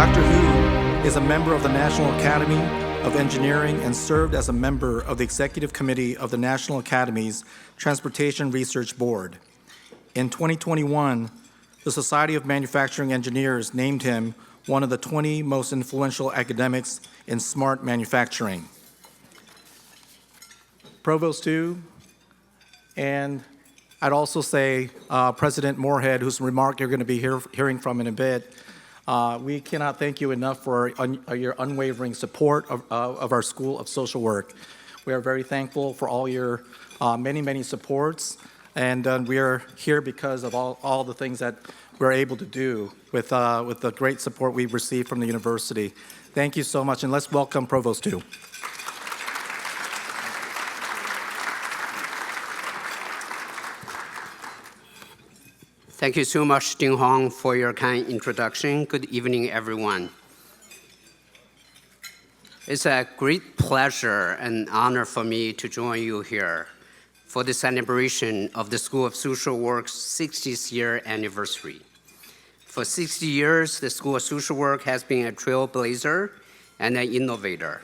Dr. Hu is a member of the National Academy of Engineering and served as a member of the Executive Committee of the National Academy's Transportation Research Board. In 2021, the Society of Manufacturing Engineers named him one of the 20 most influential academics in smart manufacturing. Provost Hu, and I'd also say President Moorhead, whose remark you're going to be hearing from in a bit. We cannot thank you enough for your unwavering support of our School of Social Work. We are very thankful for all your many supports, and we are here because of all the things that we're able to do with the great support we've received from the university. Thank you so much, and let's welcome Provost Hu. Thank you so much, Ding Hong, for your kind introduction. Good evening, everyone. It's a great pleasure and honor for me to join you here for the celebration of the School of Social Work's 60th year anniversary. For 60 years, the School of Social Work has been a trailblazer and an innovator.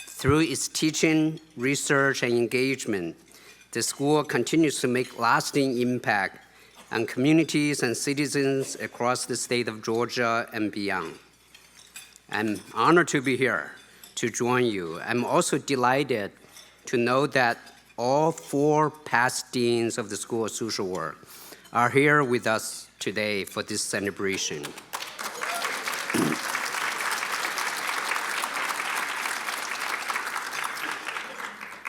Through its teaching, research, and engagement, the school continues to make lasting impact on communities and citizens across the state of Georgia and beyond. I'm honored to be here to join you. I'm also delighted to know that all 4 past deans of the School of Social Work are here with us today for this celebration.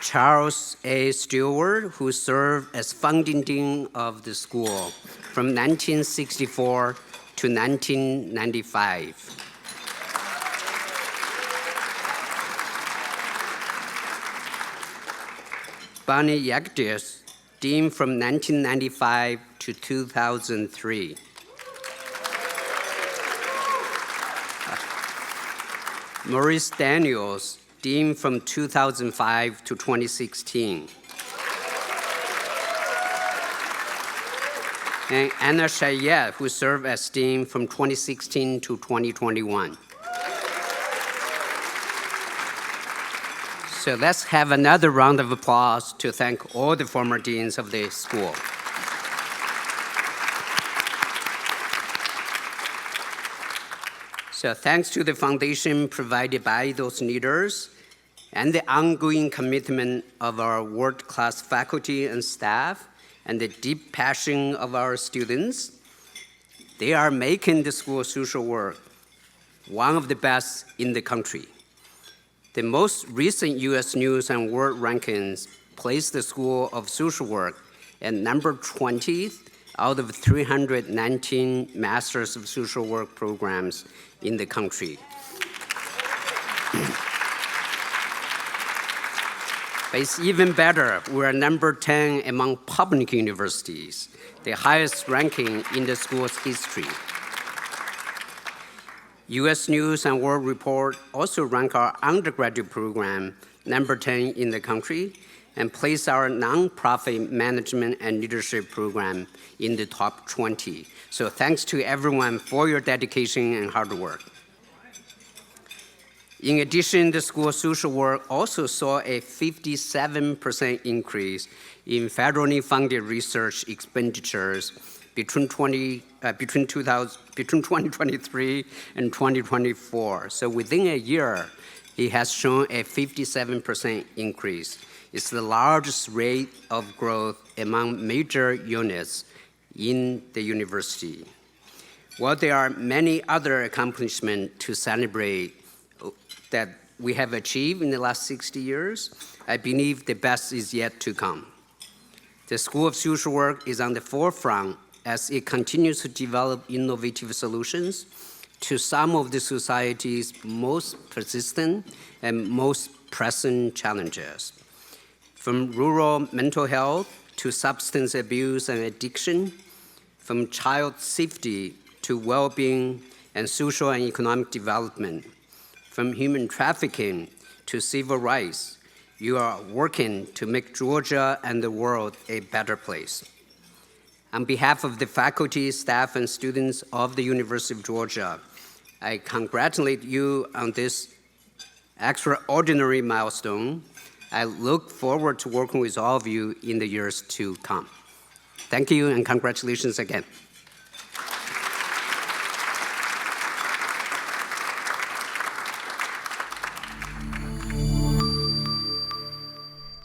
Charles A. Stewart, who served as founding dean of the school from 1964 to 1995. Bonnie Yagdis, dean from 1995 to 2003. Maurice Daniels, dean from 2005 to 2016. And Anna Shayed, who served as dean from 2016 to 2021. So let's have another round of applause to thank all the former deans of the school. So thanks to the foundation provided by those leaders and the ongoing commitment of our world-class faculty and staff and the deep passion of our students, they are making the School of Social Work one of the best in the country. The most recent U.S. News and World Rankings placed the School of Social Work at number 20th out of 319 Masters of Social Work programs in the country. But it's even better, we're number 10 among public universities, the highest ranking in the school's history. U.S. News and World Report also rank our undergraduate program number 10 in the country and place our nonprofit management and leadership program in the top 20. So thanks to everyone for your dedication and hard work. In addition, the School of Social Work also saw a 57% increase in federally funded research expenditures between 2023 and 2024. So within a year, it has shown a 57% increase. It's the largest rate of growth among major units in the university. While there are many other accomplishments to celebrate that we have achieved in the last 60 years, I believe the best is yet to come. The School of Social Work is on the forefront as it continues to develop innovative solutions to some of the society's most persistent and most pressing challenges. From rural mental health to substance abuse and addiction, from child safety to well-being and social and economic development, from human trafficking to civil rights, you are working to make Georgia and the world a better place. On behalf of the faculty, staff, and students of the University of Georgia, I congratulate you on this extraordinary milestone. I look forward to working with all of you in the years to come. Thank you and congratulations again.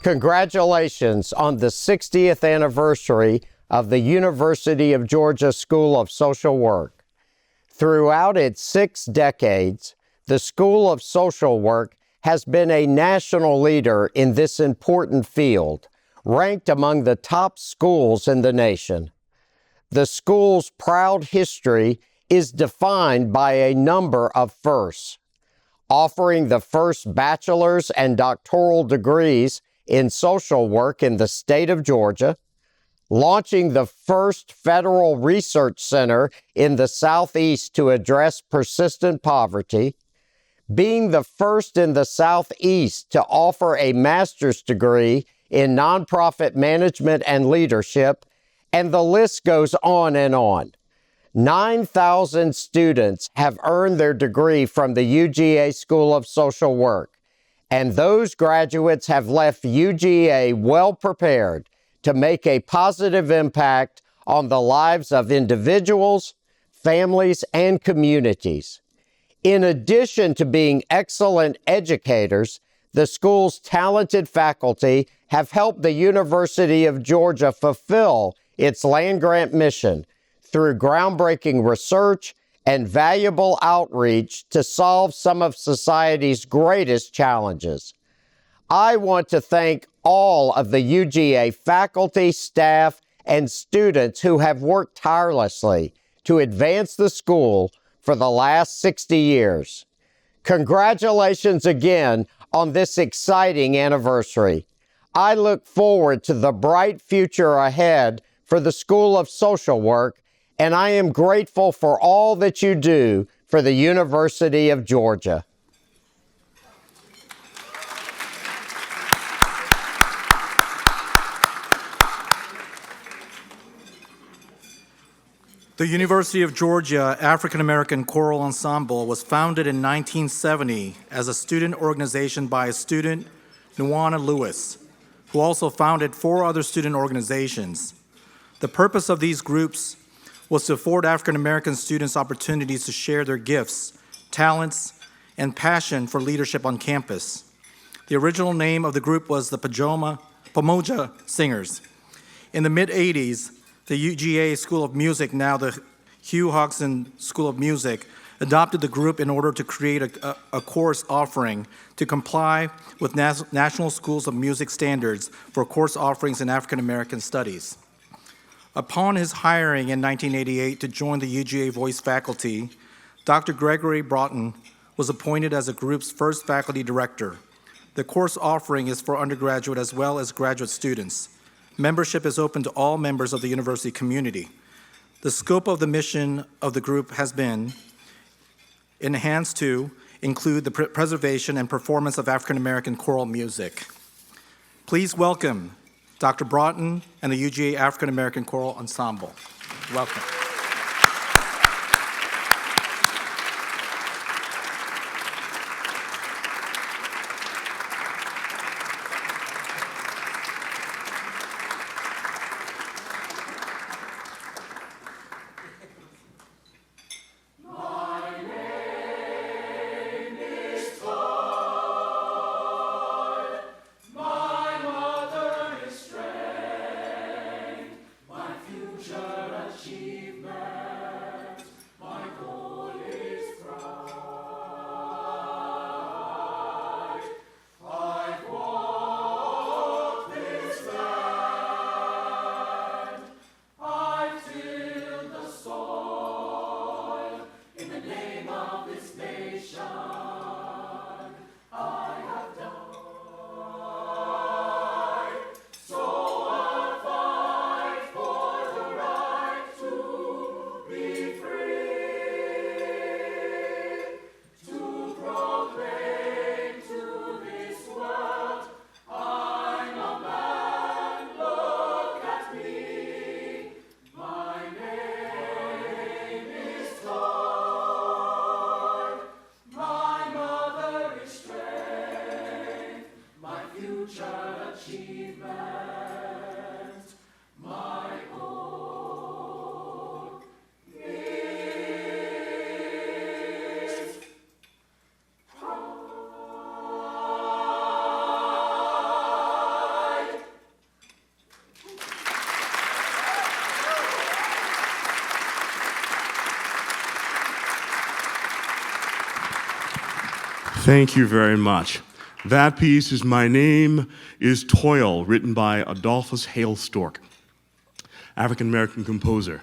Congratulations on the 60th anniversary of the University of Georgia School of Social Work. Throughout its 6 decades, the School of Social Work has been a national leader in this important field, ranked among the top schools in the nation. The school's proud history is defined by a number of firsts, offering the first bachelor's and doctoral degrees in social work in the state of Georgia, launching the first federal research center in the Southeast to address persistent poverty, being the first in the Southeast to offer a master's degree in nonprofit management and leadership, and the list goes on and on. 9,000 students have earned their degree from the UGA School of Social Work, and those graduates have left UGA well prepared to make a positive impact on the lives of individuals, families, and communities. In addition to being excellent educators, the school's talented faculty have helped the University of Georgia fulfill its land-grant mission through groundbreaking research and valuable outreach to solve some of society's greatest challenges. I want to thank all of the UGA faculty, staff, and students who have worked tirelessly to advance the school for the last 60 years. Congratulations again on this exciting anniversary. I look forward to the bright future ahead for the School of Social Work, and I am grateful for all that you do for the University of Georgia. The University of Georgia African American Choral Ensemble was founded in 1970 as a student organization by a student, Nuwana Lewis, who also founded 4 other student organizations. The purpose of these groups was to afford African American students opportunities to share their gifts, talents, and passion for leadership on campus. The original name of the group was the Pamoja Singers. In the mid-'80s, the UGA School of Music, now the Hugh Hodgson School of Music, adopted the group in order to create a course offering to comply with National Schools of Music standards for course offerings in African American studies. Upon his hiring in 1988 to join the UGA Voice faculty, Dr. Gregory Broughton was appointed as the group's first faculty director. The course offering is for undergraduate as well as graduate students. Membership is open to all members of the university community. The scope of the mission of the group has been enhanced to include the preservation and performance of African American choral music. Please welcome Dr. Broughton and the UGA African American Choral Ensemble. Welcome. Achieve Thank you very much. That piece is My Name is Toil, written by Adolphus Hale Stork, African-American composer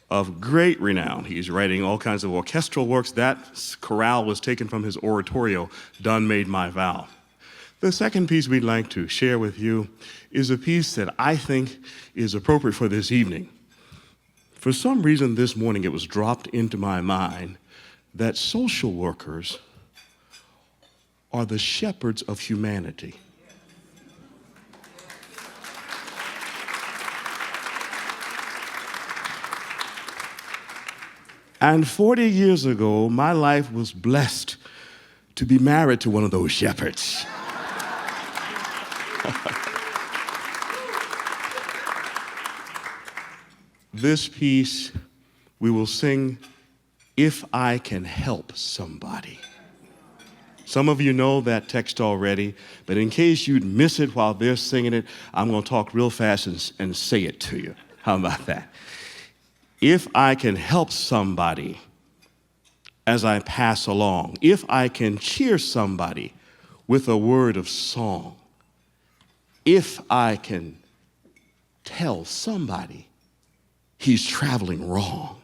of great renown. He's writing all kinds of orchestral works. That chorale was taken from his oratorio, Done Made My Vow. The second piece we'd like to share with you is a piece that I think is appropriate for this evening. For some reason this morning it was dropped into my mind that social workers are the shepherds of humanity. And 40 years ago, my life was blessed to be married to one of those shepherds. This piece, we will sing, If I Can Help Somebody. Some of you know that text already, but in case you'd miss it while they're singing it, I'm going to talk real fast and say it to you. How about that? If I can help somebody as I pass along, if I can cheer somebody with a word of song, if I can tell somebody he's traveling wrong,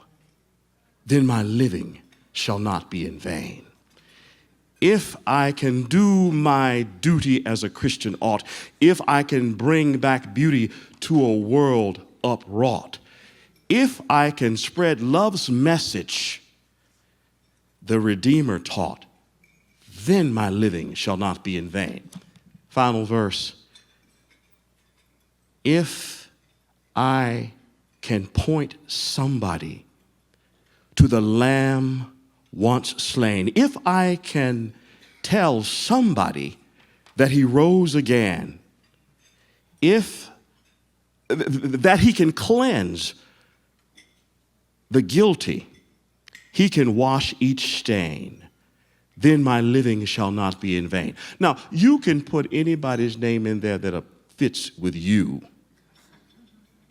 then my living shall not be in vain. If I can do my duty as a Christian ought, if I can bring back beauty to a world upwrought, if I can spread love's message the Redeemer taught, then my living shall not be in vain. Final verse. If I can point somebody to the Lamb once slain, if I can tell somebody that he rose again, if that he can cleanse the guilty, he can wash each stain, then my living shall not be in vain. Now, you can put anybody's name in there that fits with you.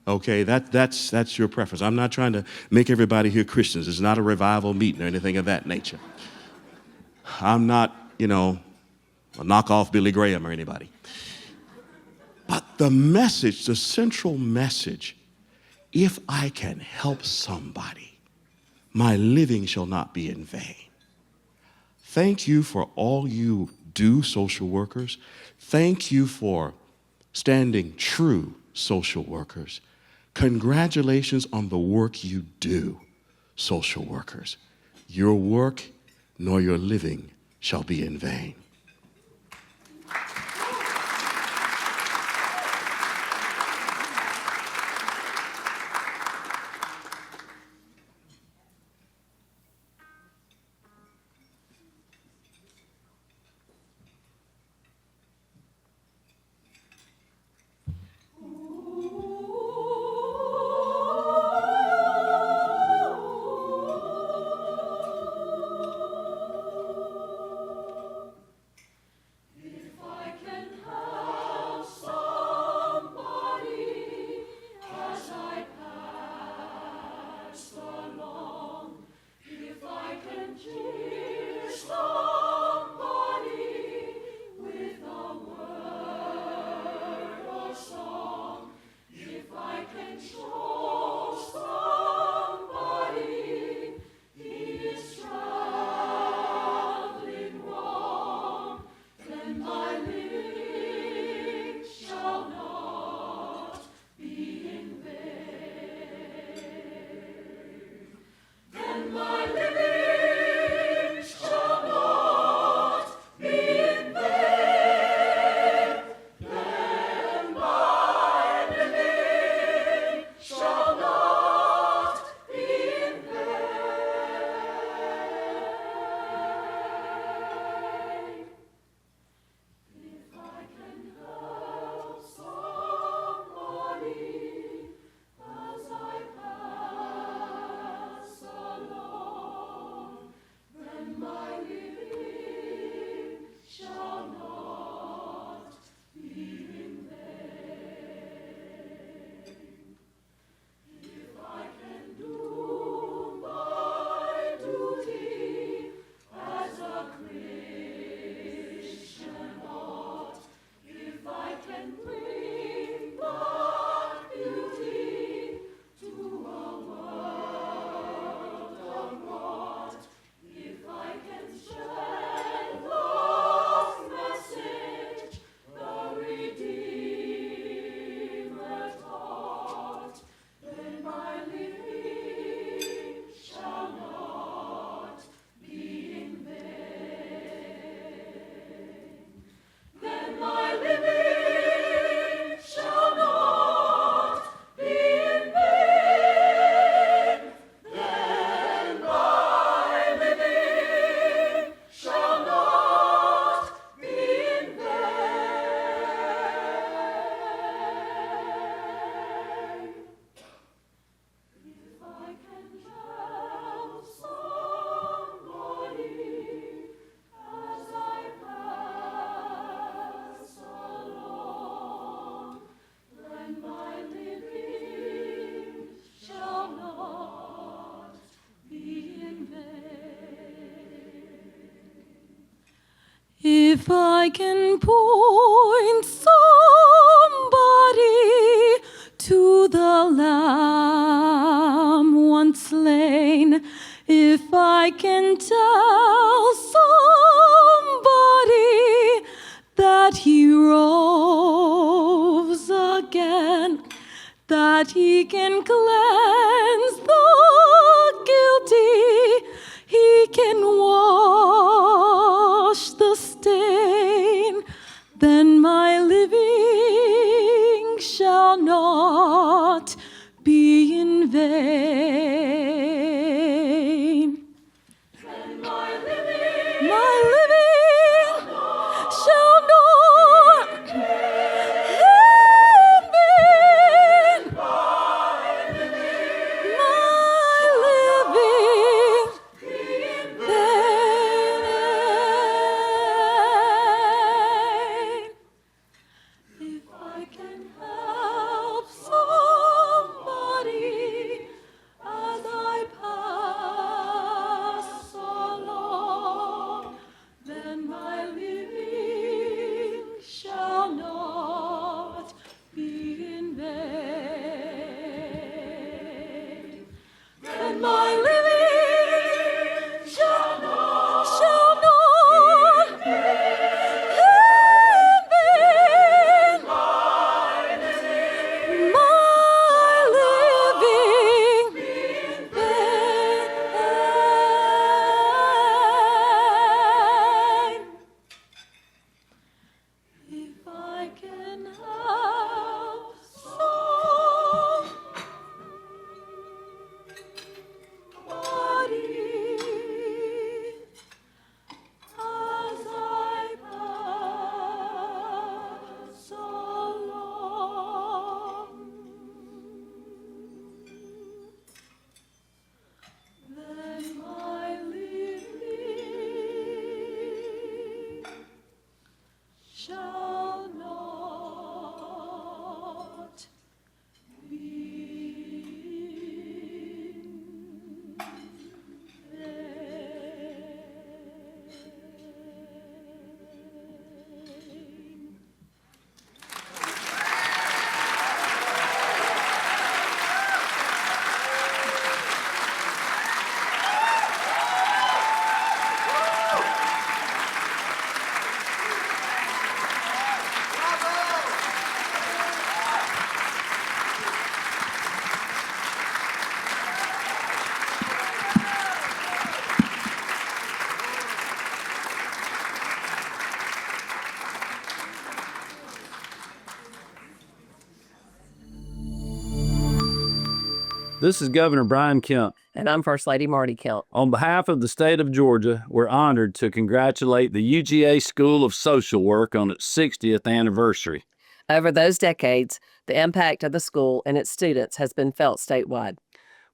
Okay, that's your preference. I'm not trying to make everybody here Christians. It's not a revival meeting or anything of that nature. I'm not, a knockoff Billy Graham or anybody. But the message, the central message, if I can help somebody, my living shall not be in vain. Thank you for all you do, social workers. Thank you for standing true, social workers. Congratulations on the work you do, social workers. Your work nor your living shall be in vain. If I can point somebody to the Lamb once slain, if I can tell somebody that he rose again, that he can cleanse the guilty, he can wash the stain, then my living shall not be in vain. Then my living shall not be in vain. My living in vain. If I can help somebody as I pass along, then my living shall not be in vain. Then my living shall not be in vain. My living in vain. If I can help somebody as I pass along, then my living shall not be in vain. This is Governor Brian Kemp. And I'm First Lady Marty Kemp. On behalf of the state of Georgia, we're honored to congratulate the UGA School of Social Work on its 60th anniversary. Over those decades, the impact of the school and its students has been felt statewide.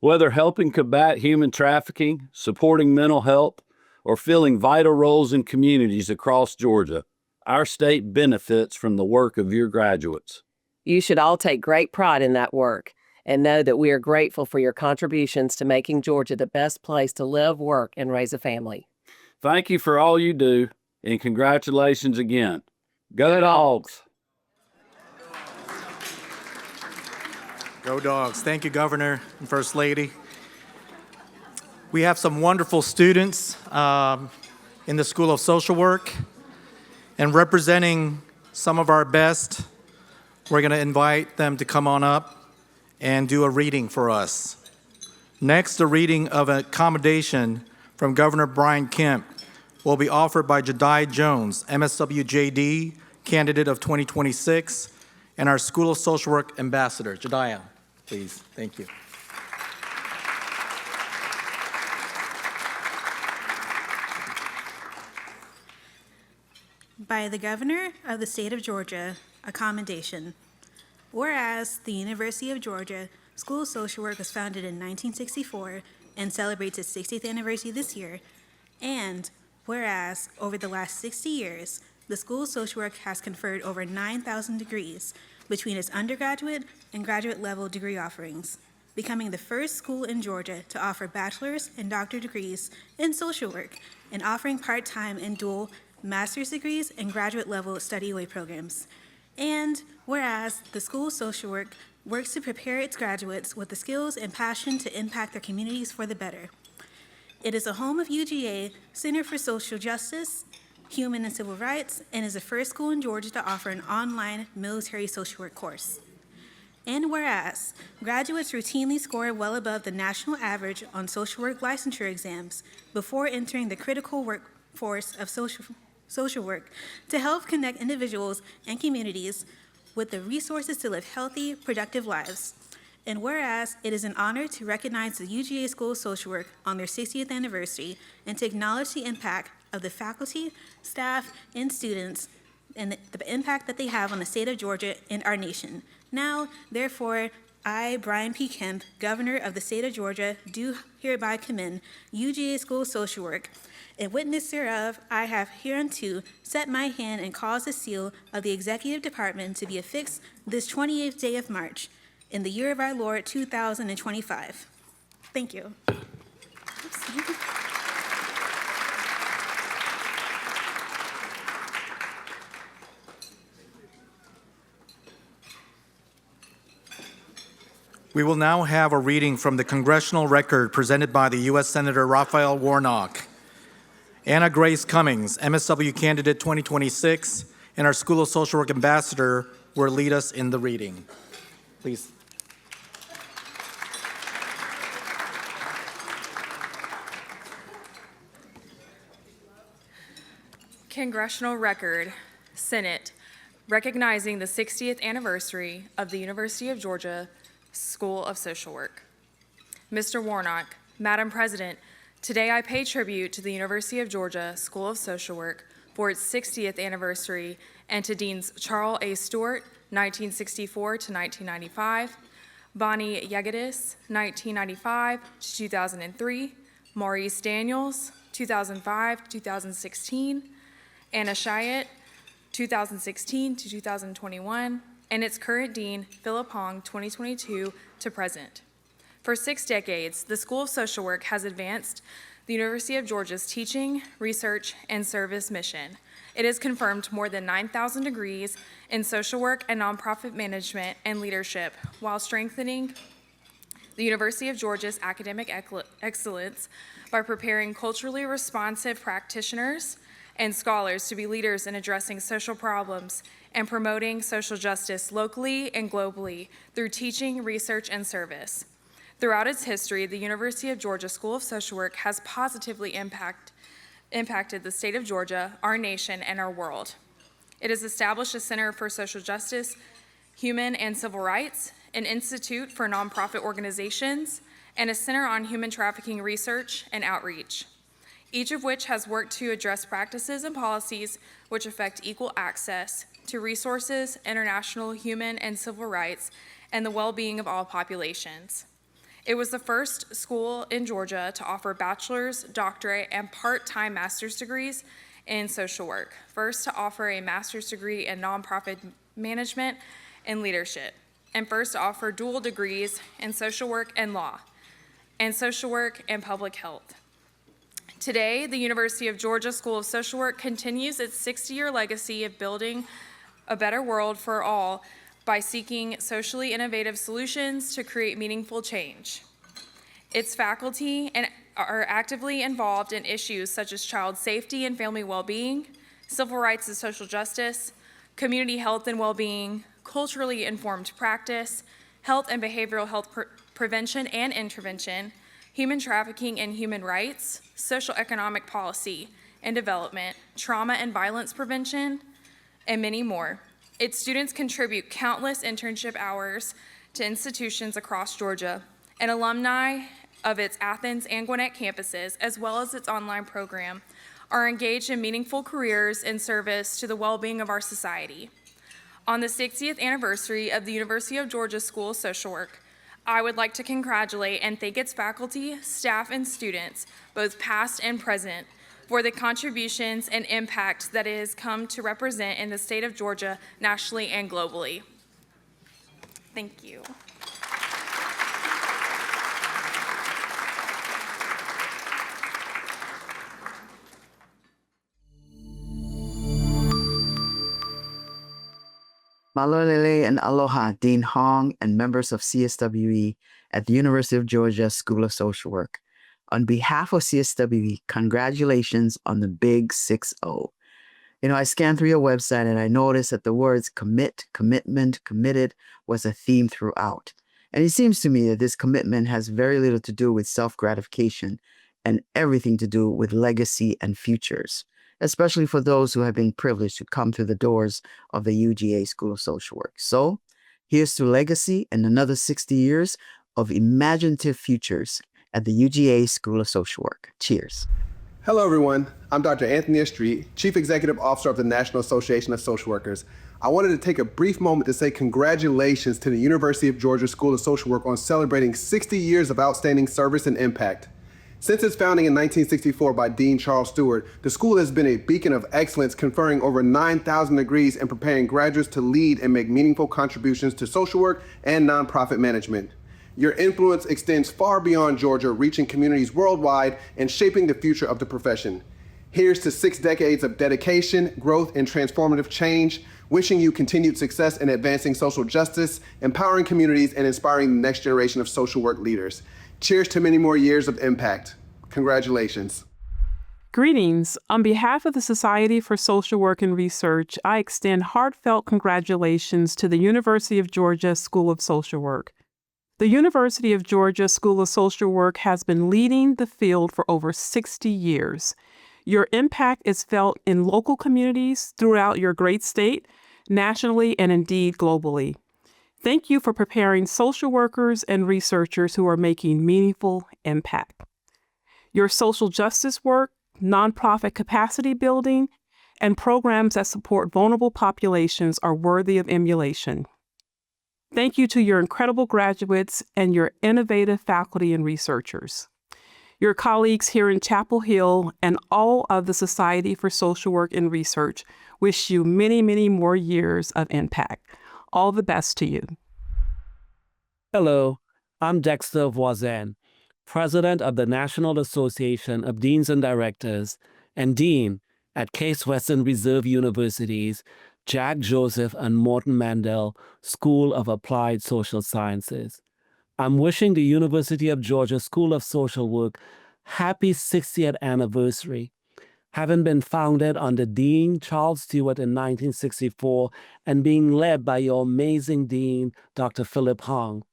Whether helping combat human trafficking, supporting mental health, or filling vital roles in communities across Georgia, our state benefits from the work of your graduates. You should all take great pride in that work and know that we are grateful for your contributions to making Georgia the best place to live, work, and raise a family. Thank you for all you do, and congratulations again. Go Dogs! Go Dogs. Thank you, Governor and First Lady. We have some wonderful students in the School of Social Work, and representing some of our best, we're going to invite them to come on up and do a reading for us. Next, a reading of an commendation from Governor Brian Kemp will be offered by Jediah Jones, MSW-JD, candidate of 2026, and our School of Social Work ambassador. Jediah, please. Thank you. By the Governor of the State of Georgia, a commendation. Whereas the University of Georgia School of Social Work was founded in 1964 and celebrates its 60th anniversary this year, and whereas over the last 60 years, the School of Social Work has conferred over 9,000 degrees between its undergraduate and graduate level degree offerings, becoming the first school in Georgia to offer bachelor's and doctorate degrees in social work and offering part-time and dual master's degrees, and graduate level study away programs. And whereas the School of Social Work works to prepare its graduates with the skills and passion to impact their communities for the better. It is a home of UGA, Center for Social Justice, Human and Civil Rights, and is the first school in Georgia to offer an online military social work course. And whereas graduates routinely score well above the national average on social work licensure exams before entering the critical workforce of social work to help connect individuals and communities with the resources to live healthy, productive lives. And whereas it is an honor to recognize the UGA School of Social Work on their 60th anniversary and to acknowledge the impact of the faculty, staff, and students and the impact that they have on the state of Georgia and our nation. Now, therefore, I, Brian P. Kemp, Governor of the state of Georgia, do hereby commend UGA School of Social Work. In witness thereof, I have hereunto set my hand and caused the seal of the Executive Department to be affixed this 28th day of March, in the year of our Lord 2025. Thank you. We will now have a reading from the congressional record presented by the U.S. Senator Raphael Warnock. Anna Grace Cummings, MSW candidate 2026, and our School of Social Work ambassador will lead us in the reading. Please. Congressional Record, Senate, recognizing the 60th anniversary of the University of Georgia School of Social Work. Mr. Warnock, Madam President, today I pay tribute to the University of Georgia School of Social Work for its 60th anniversary and to Deans Charles A. Stewart, 1964 to 1995, Bonnie Yagadis, 1995 to 2003, Maurice Daniels, 2005 to 2016, Anna Chiat, 2016 to 2021, and its current dean, Philip Hong, 2022 to present. For 6 decades, the School of Social Work has advanced the University of Georgia's teaching, research, and service mission. It has confirmed more than 9,000 degrees in social work and nonprofit management and leadership, while strengthening the University of Georgia's academic excellence by preparing culturally responsive practitioners and scholars to be leaders in addressing social problems and promoting social justice locally and globally through teaching, research, and service. Throughout its history, the University of Georgia School of Social Work has positively impacted the state of Georgia, our nation, and our world. It has established a Center for Social Justice, Human and Civil Rights, an Institute for Nonprofit Organizations, and a Center on Human Trafficking Research and Outreach, each of which has worked to address practices and policies which affect equal access to resources, international human and civil rights, and the well-being of all populations. It was the first school in Georgia to offer bachelor's, doctorate, and part-time master's degrees in social work, first to offer a master's degree in nonprofit management and leadership, and first to offer dual degrees in social work and law, and social work and public health. Today, the University of Georgia School of Social Work continues its 60-year legacy of building a better world for all by seeking socially innovative solutions to create meaningful change. Its faculty are actively involved in issues such as child safety and family well-being, civil rights and social justice, community health and well-being, culturally informed practice, health and behavioral health prevention and intervention, human trafficking and human rights, social economic policy and development, trauma and violence prevention, and many more. Its students contribute countless internship hours to institutions across Georgia, and alumni of its Athens and Gwinnett campuses, as well as its online program, are engaged in meaningful careers in service to the well-being of our society. On the 60th anniversary of the University of Georgia School of Social Work, I would like to congratulate and thank its faculty, staff, and students, both past and present, for the contributions and impact that it has come to represent in the state of Georgia nationally and globally. Thank you. Malolele and aloha, Dean Hong and members of CSWE at the University of Georgia School of Social Work. On behalf of CSWE, congratulations on the big 6-0. You know, I scanned through your website and I noticed that the words commit, commitment, committed was a theme throughout. And it seems to me that this commitment has very little to do with self-gratification and everything to do with legacy and futures, especially for those who have been privileged to come through the doors of the UGA School of Social Work. So here's to legacy and another 60 years of imaginative futures at the UGA School of Social Work. Cheers. Hello, everyone. I'm Dr. Anthony Estreet, Chief Executive Officer of the National Association of Social Workers. I wanted to take a brief moment to say congratulations to the University of Georgia School of Social Work on celebrating 60 years of outstanding service and impact. Since its founding in 1964 by Dean Charles Stewart, the school has been a beacon of excellence, conferring over 9,000 degrees and preparing graduates to lead and make meaningful contributions to social work and nonprofit management. Your influence extends far beyond Georgia, reaching communities worldwide and shaping the future of the profession. Here's to 6 decades of dedication, growth, and transformative change, wishing you continued success in advancing social justice, empowering communities, and inspiring the next generation of social work leaders. Cheers to many more years of impact. Congratulations. Greetings. On behalf of the Society for Social Work and Research, I extend heartfelt congratulations to the University of Georgia School of Social Work. The University of Georgia School of Social Work has been leading the field for over 60 years. Your impact is felt in local communities throughout your great state, nationally, and indeed globally. Thank you for preparing social workers and researchers who are making meaningful impact. Your social justice work, nonprofit capacity building, and programs that support vulnerable populations are worthy of emulation. Thank you to your incredible graduates and your innovative faculty and researchers. Your colleagues here in Chapel Hill and all of the Society for Social Work and Research wish you many, many more years of impact. All the best to you. Hello, I'm Dexter Voisin, President of the National Association of Deans and Directors and Dean at Case Western Reserve University's Jack Joseph and Morton Mandel School of Applied Social Sciences. I'm wishing the University of Georgia School of Social Work happy 60th anniversary. Having been founded under Dean Charles Stewart in 1964 and being led by your amazing Dean, Dr. Philip Hong.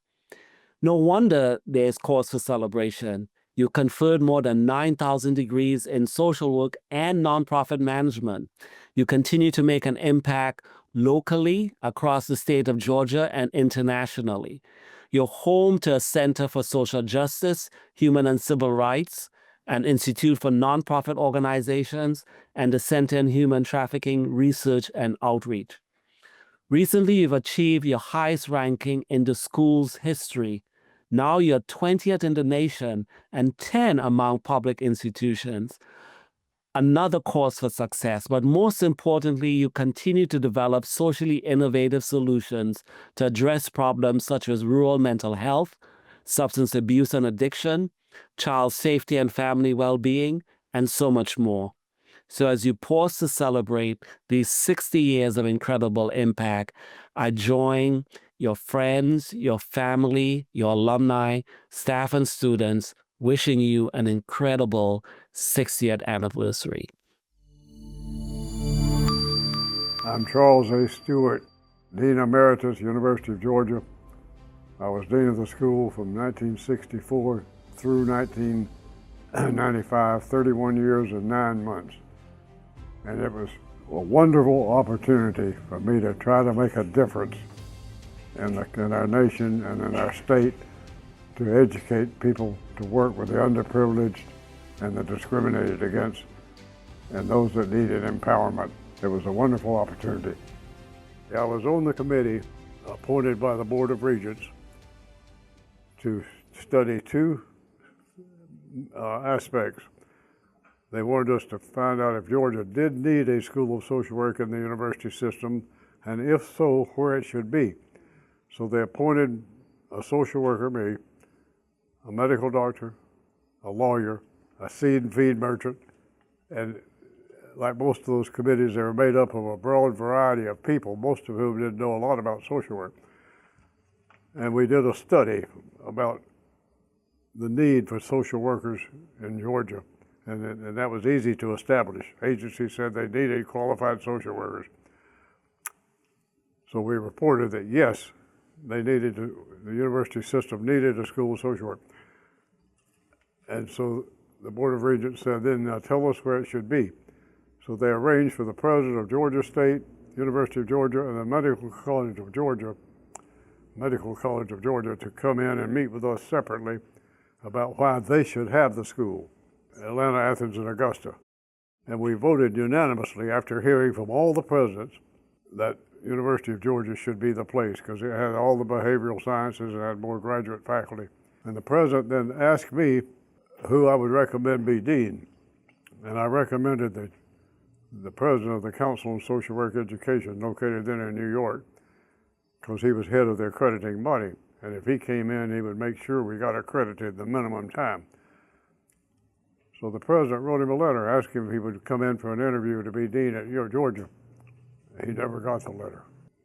No wonder there's cause for celebration. You conferred more than 9,000 degrees in social work and nonprofit management. You continue to make an impact locally across the state of Georgia and internationally. You're home to a Center for Social Justice, Human and Civil Rights, an Institute for Nonprofit Organizations, and the Center in Human Trafficking Research and Outreach. Recently, you've achieved your highest ranking in the school's history. Now you're 20th in the nation and 10 among public institutions. Another cause for success, but most importantly, you continue to develop socially innovative solutions to address problems such as rural mental health, substance abuse and addiction, child safety and family well-being, and so much more. So as you pause to celebrate these 60 years of incredible impact, I join your friends, your family, your alumni, staff, and students wishing you an incredible 60th anniversary. I'm Charles A. Stewart, Dean Emeritus, University of Georgia. I was Dean of the school from 1964 through 1995, 31 years and 9 months. And it was a wonderful opportunity for me to try to make a difference in our nation and in our state, to educate people, to work with the underprivileged and the discriminated against, and those that needed empowerment. It was a wonderful opportunity. I was on the committee appointed by the Board of Regents to study two aspects. They wanted us to find out if Georgia did need a School of Social Work in the university system, and if so, where it should be. So they appointed a social worker, me, a medical doctor, a lawyer, a seed and feed merchant, and like most of those committees, they were made up of a broad variety of people, most of whom didn't know a lot about social work. And we did a study about the need for social workers in Georgia, and that was easy to establish. Agencies said they needed qualified social workers. So we reported that yes, the university system needed a school of social work. And so the Board of Regents said, then tell us where it should be. So they arranged for the president of Georgia State, University of Georgia, and the Medical College of Georgia to come in and meet with us separately about why they should have the school, Atlanta, Athens, and Augusta. And we voted unanimously after hearing from all the presidents that University of Georgia should be the place because it had all the behavioral sciences and had more graduate faculty. And the president then asked me who I would recommend be dean. And I recommended the president of the Council on Social Work Education, located then in New York, because he was head of the accrediting body. And if he came in, he would make sure we got accredited the minimum time. So the president wrote him a letter asking if he would come in for an interview to be dean at Georgia. He never got the letter.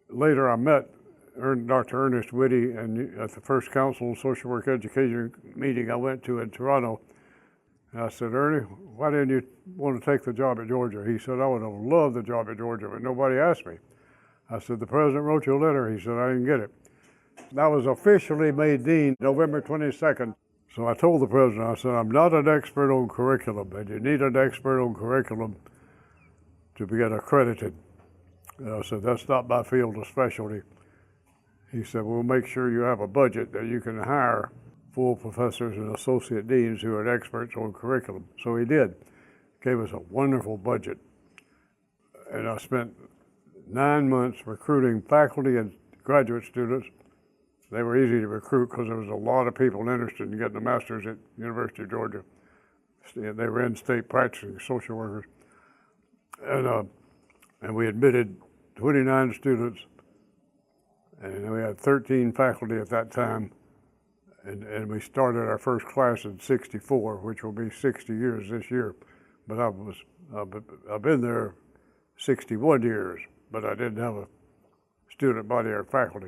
Later, I met Dr. Ernest Whitty at the first Council on Social Work Education meeting I went to in Toronto. And I said, Ernie, why didn't you want to take the job at Georgia? He said, I would have loved the job at Georgia, but nobody asked me. I said, the president wrote you a letter. He said, I didn't get it. I was officially made dean November 22nd. So I told the president, I said, I'm not an expert on curriculum, and you need an expert on curriculum to get accredited. And I said, that's not my field of specialty. He said, we'll make sure you have a budget that you can hire full professors and associate deans who are experts on curriculum. So he did. Gave us a wonderful budget. And I spent 9 months recruiting faculty and graduate students. They were easy to recruit because there was a lot of people interested in getting a master's at University of Georgia. They were in-state practicing social workers. And we admitted 29 students, and we had 13 faculty at that time. And we started our first class in '64, which will be 60 years this year. But I've been there 61 years, but I didn't have a student body or faculty.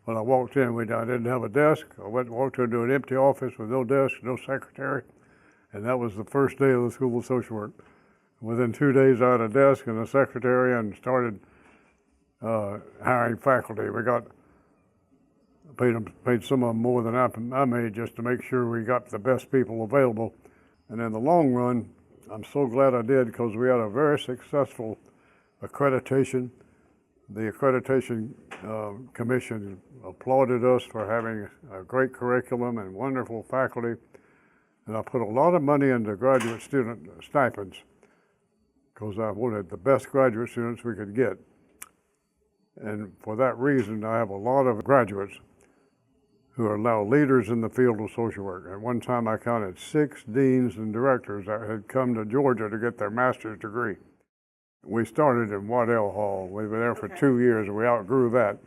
When I walked in, I didn't have a desk. I walked into an empty office with no desk, no secretary, and that was the first day of the School of Social Work. Within 2 days, I had a desk and a secretary and started hiring faculty. We paid some of them more than I made just to make sure we got the best people available. And in the long run, I'm so glad I did because we had a very successful accreditation. The accreditation commission applauded us for having a great curriculum and wonderful faculty. And I put a lot of money into graduate student stipends because I wanted the best graduate students we could get. And for that reason, I have a lot of graduates who are now leaders in the field of social work. At one time, I counted 6 deans and directors that had come to Georgia to get their master's degree. We started in Waddell Hall. We were there for 2 years, and we outgrew that.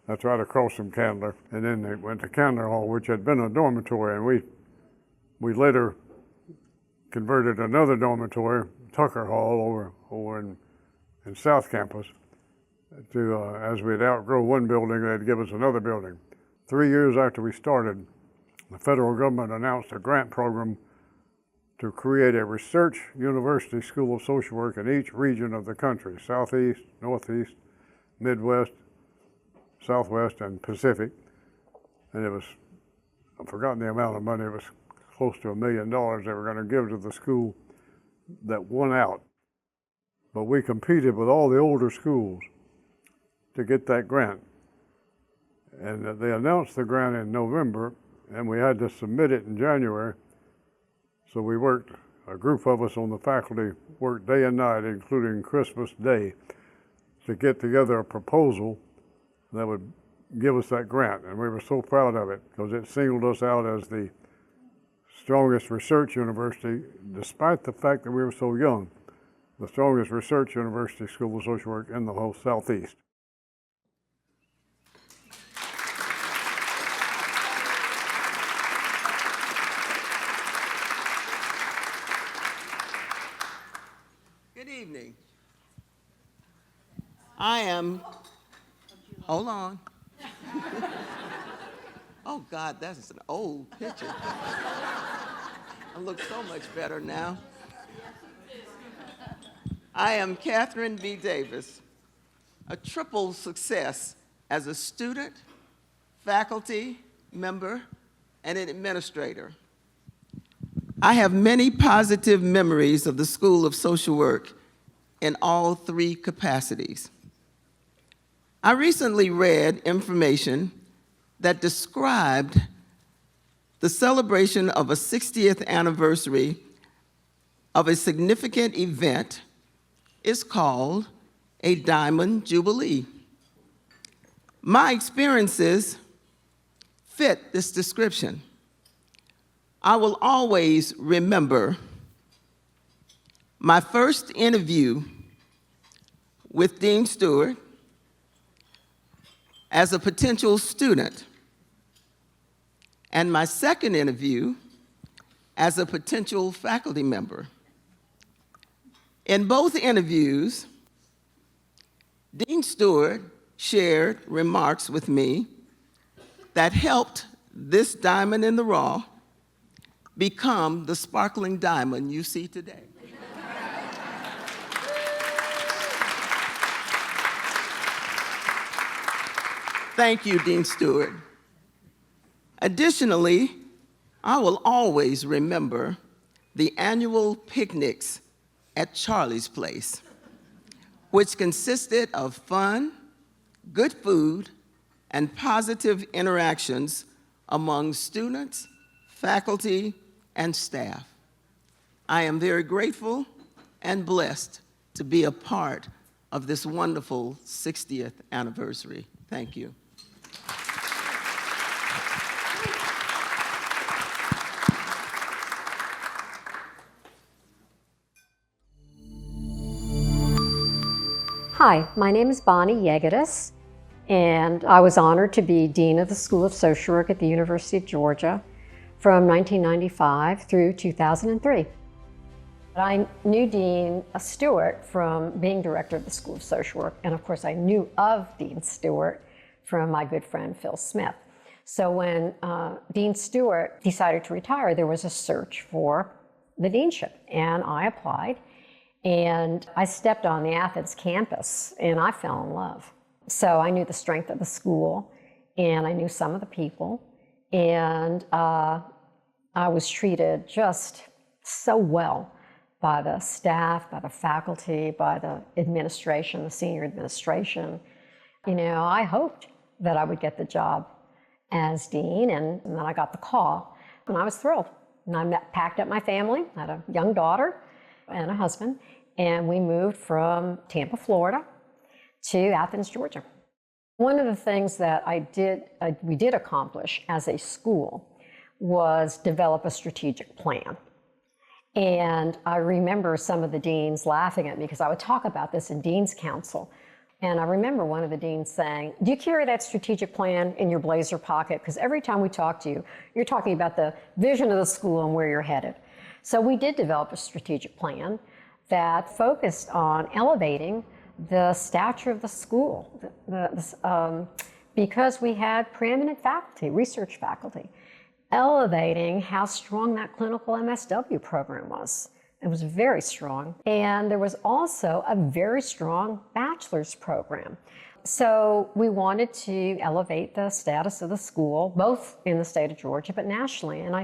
That's right across from Candler. And then they went to Candler Hall, which had been a dormitory, and we later converted another dormitory, Tucker Hall, over in South Campus, to as we'd outgrow one building, they'd give us another building. 3 years after we started, the federal government announced a grant program to create a research university school of social work in each region of the country, Southeast, Northeast, Midwest, Southwest, and Pacific. And it was, I've forgotten the amount of money, it was close to $1 million they were going to give to the school that won out. But we competed with all the older schools to get that grant. And they announced the grant in November, and we had to submit it in January. So we worked, a group of us on the faculty worked day and night, including Christmas Day, to get together a proposal that would give us that grant. And we were so proud of it because it singled us out as the strongest research university, despite the fact that we were so young, the strongest research university school of social work in the whole Southeast. Good evening. I am, hold on. Oh God, that is an old picture. I look so much better now. I am Catherine B. Davis, a triple success as a student, faculty member, and an administrator. I have many positive memories of the School of Social Work in all three capacities. I recently read information that described the celebration of a 60th anniversary of a significant event is called a Diamond Jubilee. My experiences fit this description. I will always remember my first interview with Dean Stewart as a potential student, and my second interview as a potential faculty member. In both interviews, Dean Stewart shared remarks with me that helped this diamond in the rough become the sparkling diamond you see today. Thank you, Dean Stewart. Additionally, I will always remember the annual picnics at Charlie's Place, which consisted of fun, good food, and positive interactions among students, faculty, and staff. I am very grateful and blessed to be a part of this wonderful 60th anniversary. Thank you. Hi, my name is Bonnie Yegadis, and I was honored to be Dean of the School of Social Work at the University of Georgia from 1995 through 2003. I knew Dean Stewart from being director of the School of Social Work, and of course I knew of Dean Stewart from my good friend Phil Smith. So when Dean Stewart decided to retire, there was a search for the deanship, and I applied. And I stepped on the Athens campus and I fell in love. So I knew the strength of the school and I knew some of the people. And I was treated just so well by the staff, by the faculty, by the administration, the senior administration. You know, I hoped that I would get the job as dean, and then I got the call and I was thrilled. And I packed up my family, I had a young daughter and a husband, and we moved from Tampa, Florida to Athens, Georgia. One of the things that we did accomplish as a school was develop a strategic plan. And I remember some of the deans laughing at me because I would talk about this in Dean's Council. And I remember one of the deans saying, "Do you carry that strategic plan in your blazer pocket? Because every time we talk to you, you're talking about the vision of the school and where you're headed." So we did develop a strategic plan that focused on elevating the stature of the school because we had preeminent faculty, research faculty, elevating how strong that clinical MSW program was. It was very strong. And there was also a very strong bachelor's program. So we wanted to elevate the status of the school, both in the state of Georgia, but nationally. And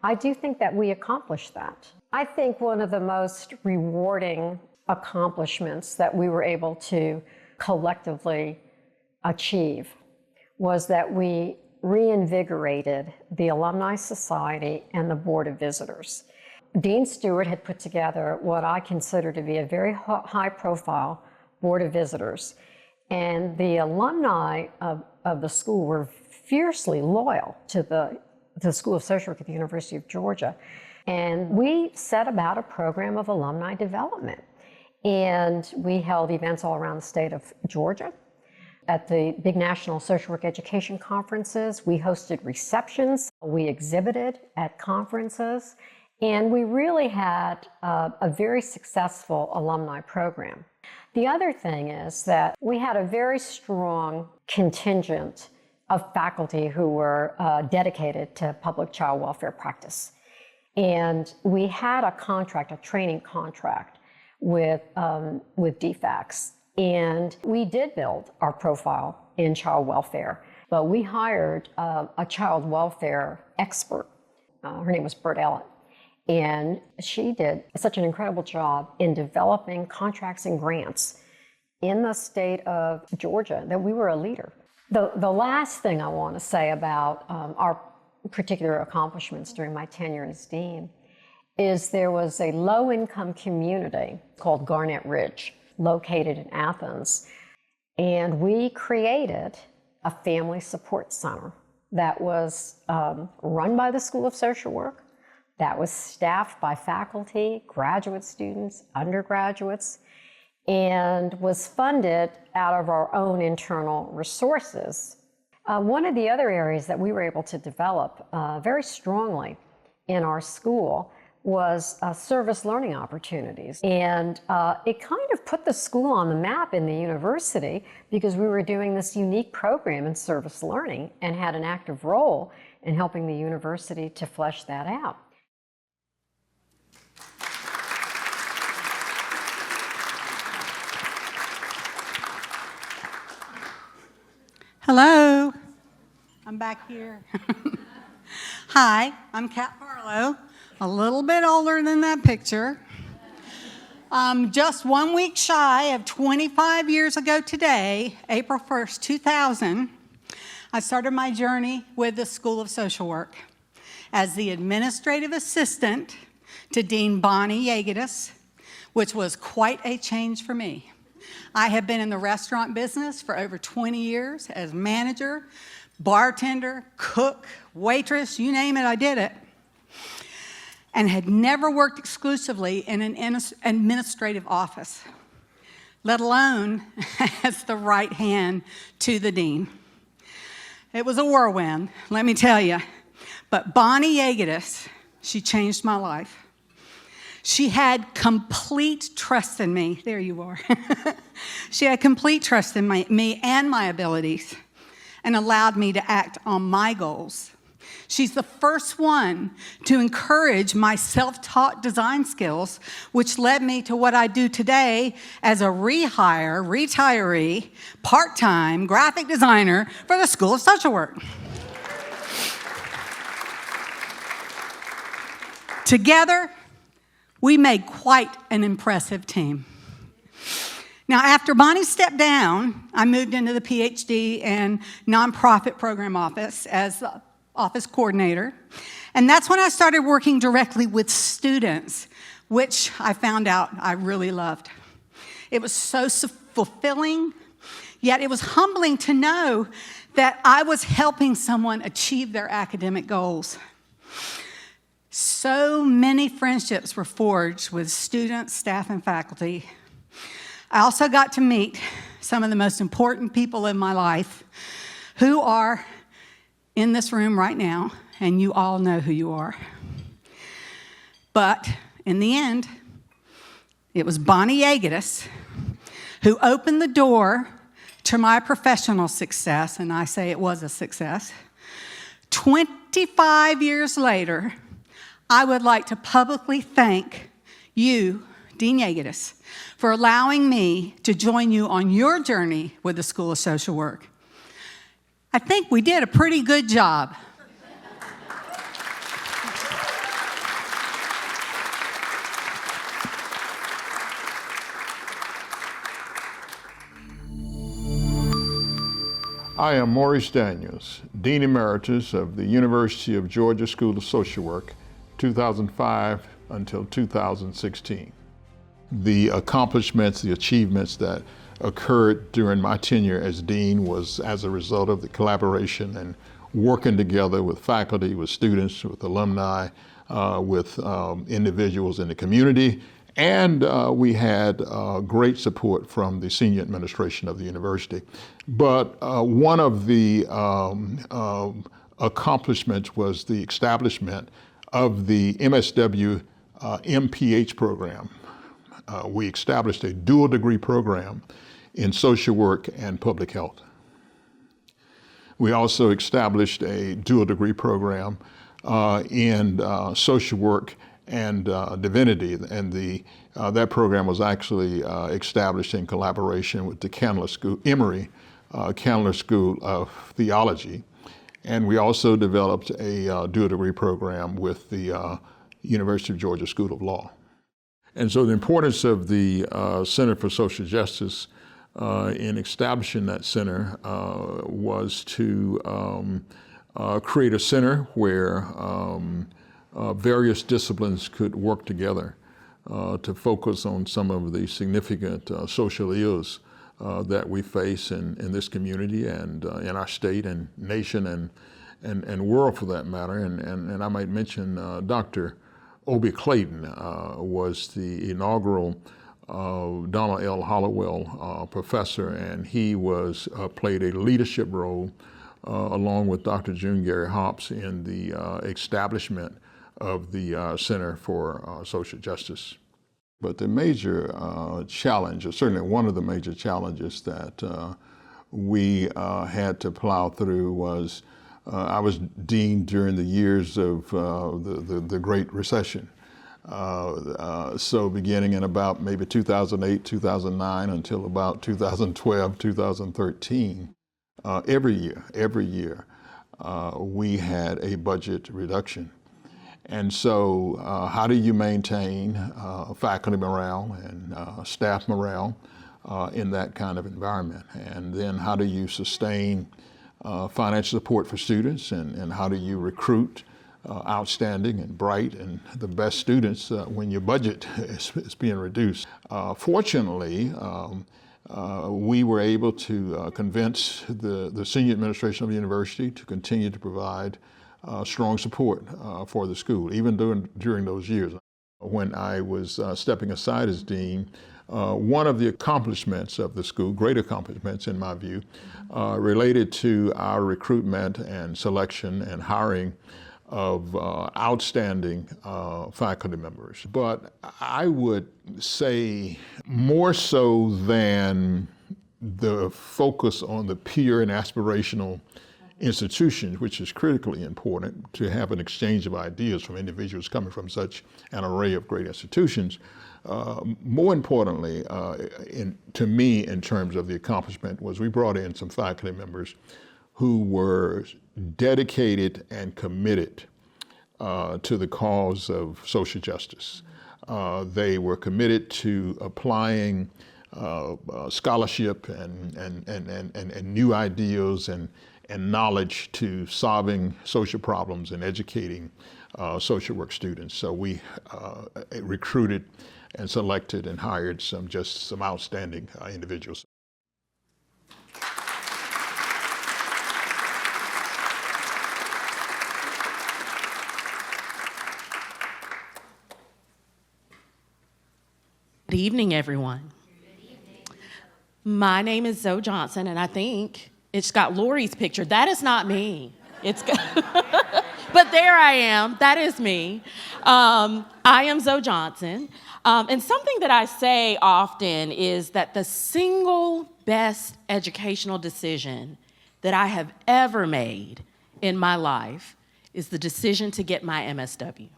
I do think that we accomplished that. I think one of the most rewarding accomplishments that we were able to collectively achieve was that we reinvigorated the Alumni Society and the Board of Visitors. Dean Stewart had put together what I consider to be a very high-profile Board of Visitors, and the alumni of the school were fiercely loyal to the School of Social Work at the University of Georgia. And we set about a program of alumni development. And we held events all around the state of Georgia. At the big national social work education conferences, we hosted receptions. We exhibited at conferences. And we really had a very successful alumni program. The other thing is that we had a very strong contingent of faculty who were dedicated to public child welfare practice. And we had a contract, a training contract with DFACS. And we did build our profile in child welfare, but we hired a child welfare expert. Her name was Bert Ellett. And she did such an incredible job in developing contracts and grants in the state of Georgia that we were a leader. The last thing I want to say about our particular accomplishments during my tenure as dean is there was a low-income community called Garnet Ridge, located in Athens, and we created a family support center that was run by the School of Social Work, that was staffed by faculty, graduate students, undergraduates, and was funded out of our own internal resources. One of the other areas that we were able to develop very strongly in our school was service learning opportunities. And it kind of put the school on the map in the university because we were doing this unique program in service learning and had an active role in helping the university to flesh that out. Hello, I'm back here. Hi, I'm Kat Barlow, a little bit older than that picture. Just 1 week shy of 25 years ago today, April 1st, 2000, I started my journey with the School of Social Work as the administrative assistant to Dean Bonnie Yeagitis, which was quite a change for me. I have been in the restaurant business for over 20 years as manager, bartender, cook, waitress, you name it, I did it. And had never worked exclusively in an administrative office, let alone as the right hand to the dean. It was a whirlwind, let me tell you. But Bonnie Yeagitis, she changed my life. She had complete trust in me. There you are. She had complete trust in me and my abilities and allowed me to act on my goals. She's the first one to encourage my self-taught design skills, which led me to what I do today as a retiree, part-time graphic designer for the School of Social Work. Together, we made quite an impressive team. Now, after Bonnie stepped down, I moved into the PhD and nonprofit program office as the office coordinator. And that's when I started working directly with students, which I found out I really loved. It was so fulfilling, yet it was humbling to know that I was helping someone achieve their academic goals. So many friendships were forged with students, staff, and faculty. I also got to meet some of the most important people in my life who are in this room right now, and you all know who you are. But in the end, it was Bonnie Yeagitis who opened the door to my professional success, and I say it was a success. 25 years later, I would like to publicly thank you, Dean Yeagitis, for allowing me to join you on your journey with the School of Social Work. I think we did a pretty good job. I am Maurice Daniels, Dean Emeritus of the University of Georgia School of Social Work, 2005 until 2016. The accomplishments, the achievements that occurred during my tenure as dean was as a result of the collaboration and working together with faculty, with students, with alumni, with individuals in the community. And we had great support from the senior administration of the university. But one of the accomplishments was the establishment of the MSW MPH program, we established a dual degree program in social work and public health. We also established a dual degree program in social work and divinity, and that program was actually established in collaboration with the Candler School, Emory Candler School of Theology, and we also developed a dual degree program with the University of Georgia School of Law. And so the importance of the Center for Social Justice in establishing that center was to create a center where various disciplines could work together to focus on some of the significant social ills that we face in this community and in our state and nation and world for that matter. And I might mention Dr. Obie Clayton was the inaugural Donald L. Hollowell professor, and he played a leadership role along with Dr. June Gary Hops in the establishment of the Center for Social Justice. But the major challenge, or certainly one of the major challenges that we had to plow through was I was dean during the years of the Great Recession. So beginning in about maybe 2008, 2009 until about 2012, 2013, every year, we had a budget reduction. And so how do you maintain faculty morale and staff morale in that kind of environment? And then how do you sustain financial support for students, and how do you recruit outstanding and bright and the best students when your budget is being reduced? Fortunately, we were able to convince the senior administration of the university to continue to provide strong support for the school, even during those years. When I was stepping aside as dean, one of the accomplishments of the school, great accomplishments in my view, related to our recruitment and selection and hiring of outstanding faculty members. But I would say more so than the focus on the peer and aspirational institutions, which is critically important to have an exchange of ideas from individuals coming from such an array of great institutions. More importantly, to me, in terms of the accomplishment, was we brought in some faculty members who were dedicated and committed to the cause of social justice. They were committed to applying scholarship and new ideas and knowledge to solving social problems and educating social work students. So we recruited and selected and hired some outstanding individuals. Good evening, everyone. My name is Zoe Johnson, and I think it's got Lori's picture. That is not me. It's got but there I am. That is me. I am Zoe Johnson. And something that I say often is that the single best educational decision that I have ever made in my life is the decision to get my MSW.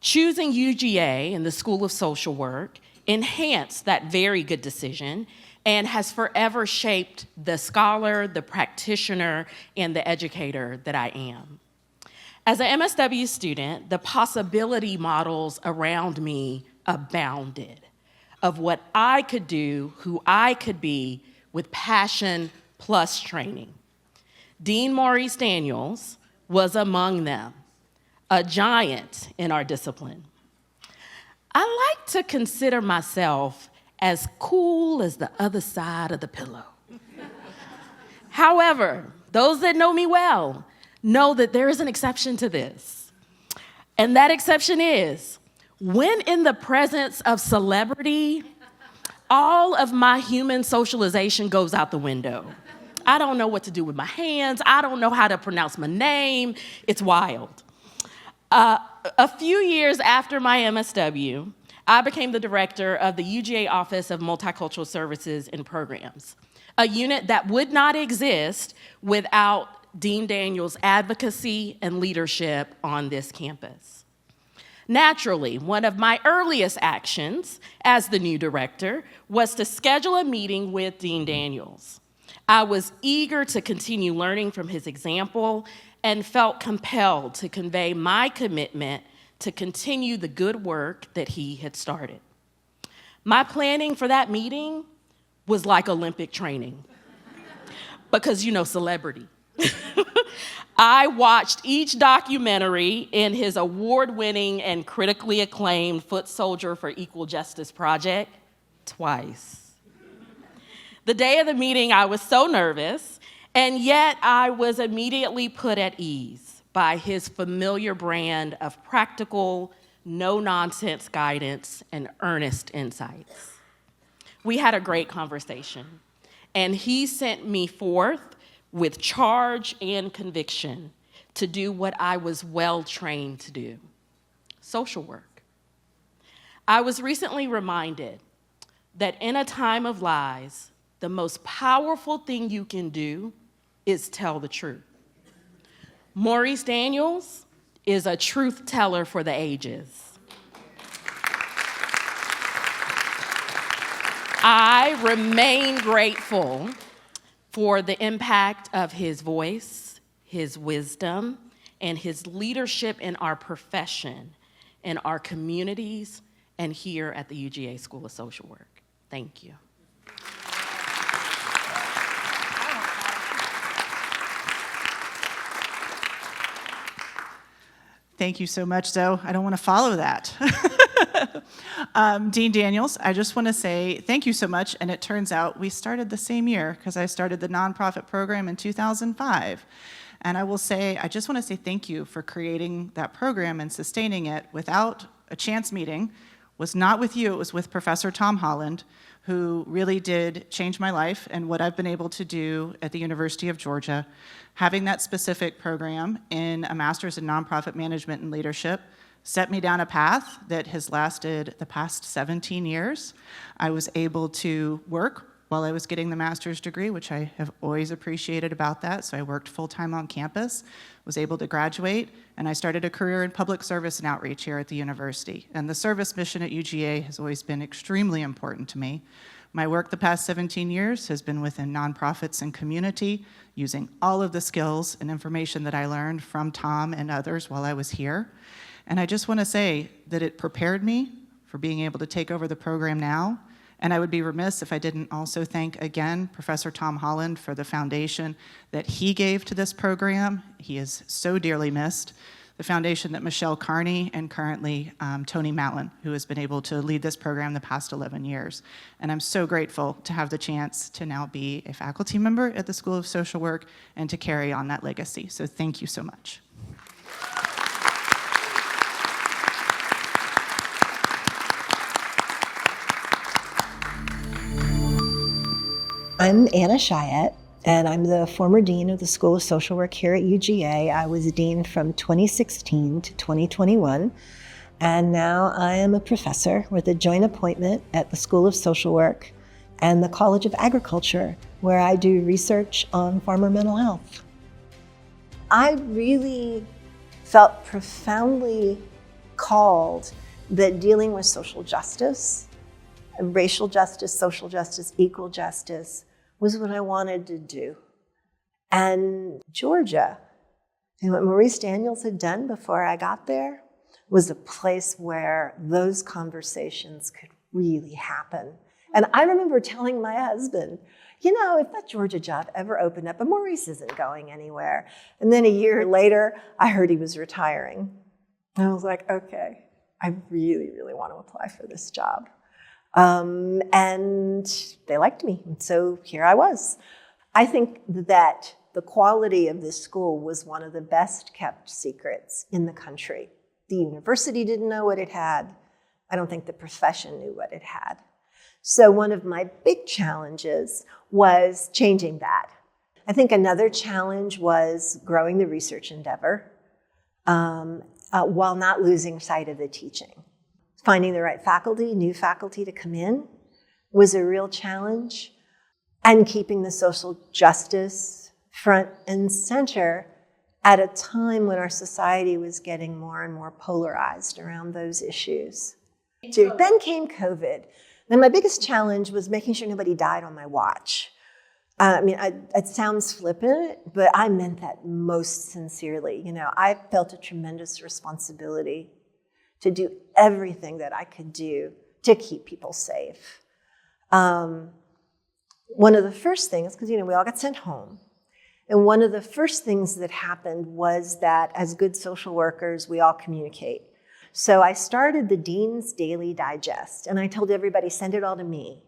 Choosing UGA in the School of Social Work enhanced that very good decision and has forever shaped the scholar, the practitioner, and the educator that I am. As an MSW student, the possibility models around me abounded of what I could do, who I could be, with passion plus training. Dean Maurice Daniels was among them, a giant in our discipline. I like to consider myself as cool as the other side of the pillow. However, those that know me well know that there is an exception to this. And that exception is, when in the presence of celebrity, all of my human socialization goes out the window. I don't know what to do with my hands. I don't know how to pronounce my name. It's wild. A few years after my MSW, I became the director of the UGA Office of Multicultural Services and Programs, a unit that would not exist without Dean Daniels' advocacy and leadership on this campus. Naturally, one of my earliest actions as the new director was to schedule a meeting with Dean Daniels. I was eager to continue learning from his example and felt compelled to convey my commitment to continue the good work that he had started. My planning for that meeting was like Olympic training because, celebrity. I watched each documentary in his award-winning and critically acclaimed Foot Soldier for Equal Justice project twice. The day of the meeting, I was so nervous, and yet I was immediately put at ease by his familiar brand of practical, no-nonsense guidance and earnest insights. We had a great conversation, and he sent me forth with charge and conviction to do what I was well trained to do, social work. I was recently reminded that in a time of lies, the most powerful thing you can do is tell the truth. Maurice Daniels is a truth teller for the ages. I remain grateful for the impact of his voice, his wisdom, and his leadership in our profession, in our communities, and here at the UGA School of Social Work. Thank you. Thank you so much, Zoe. I don't want to follow that. Dean Daniels, I just want to say thank you so much. And it turns out we started the same year because I started the nonprofit program in 2005. And I just want to say thank you for creating that program and sustaining it without a chance meeting. Was not with you, it was with Professor Tom Holland, who really did change my life and what I've been able to do at the University of Georgia. Having that specific program in a master's in nonprofit management and leadership set me down a path that has lasted the past 17 years. I was able to work while I was getting the master's degree, which I have always appreciated about that. So I worked full-time on campus, was able to graduate, and I started a career in public service and outreach here at the university. And the service mission at UGA has always been extremely important to me. My work the past 17 years has been within nonprofits and community, using all of the skills and information that I learned from Tom and others while I was here. And I just want to say that it prepared me for being able to take over the program now. And I would be remiss if I didn't also thank again Professor Tom Holland for the foundation that he gave to this program. He is so dearly missed. The foundation that Michelle Carney and currently Tony Mallon, who has been able to lead this program the past 11 years. And I'm so grateful to have the chance to now be a faculty member at the School of Social Work and to carry on that legacy. So thank you so much. I'm Anna Chiat, and I'm the former dean of the School of Social Work here at UGA. I was dean from 2016 to 2021, and now I am a professor with a joint appointment at the School of Social Work and the College of Agriculture, where I do research on farmer mental health. I really felt profoundly called that dealing with social justice, racial justice, social justice, equal justice, was what I wanted to do. And Georgia, and what Maurice Daniels had done before I got there, was a place where those conversations could really happen. And I remember telling my husband, if that Georgia job ever opened up, and Maurice isn't going anywhere. And then a year later, I heard he was retiring. And I was like, okay, I really, really want to apply for this job. And they liked me, and so here I was. I think that the quality of this school was one of the best kept secrets in the country. The university didn't know what it had. I don't think the profession knew what it had. So one of my big challenges was changing that. I think another challenge was growing the research endeavor. while not losing sight of the teaching. Finding the right faculty, new faculty to come in, was a real challenge, and keeping the social justice front and center at a time when our society was getting more and more polarized around those issues. Then came COVID. Then my biggest challenge was making sure nobody died on my watch. It sounds flippant, but I meant that most sincerely. I felt a tremendous responsibility to do everything that I could do to keep people safe. One of the first things, because we all got sent home, and one of the first things that happened was that as good social workers, we all communicate. So I started the Dean's Daily Digest, and I told everybody, send it all to me.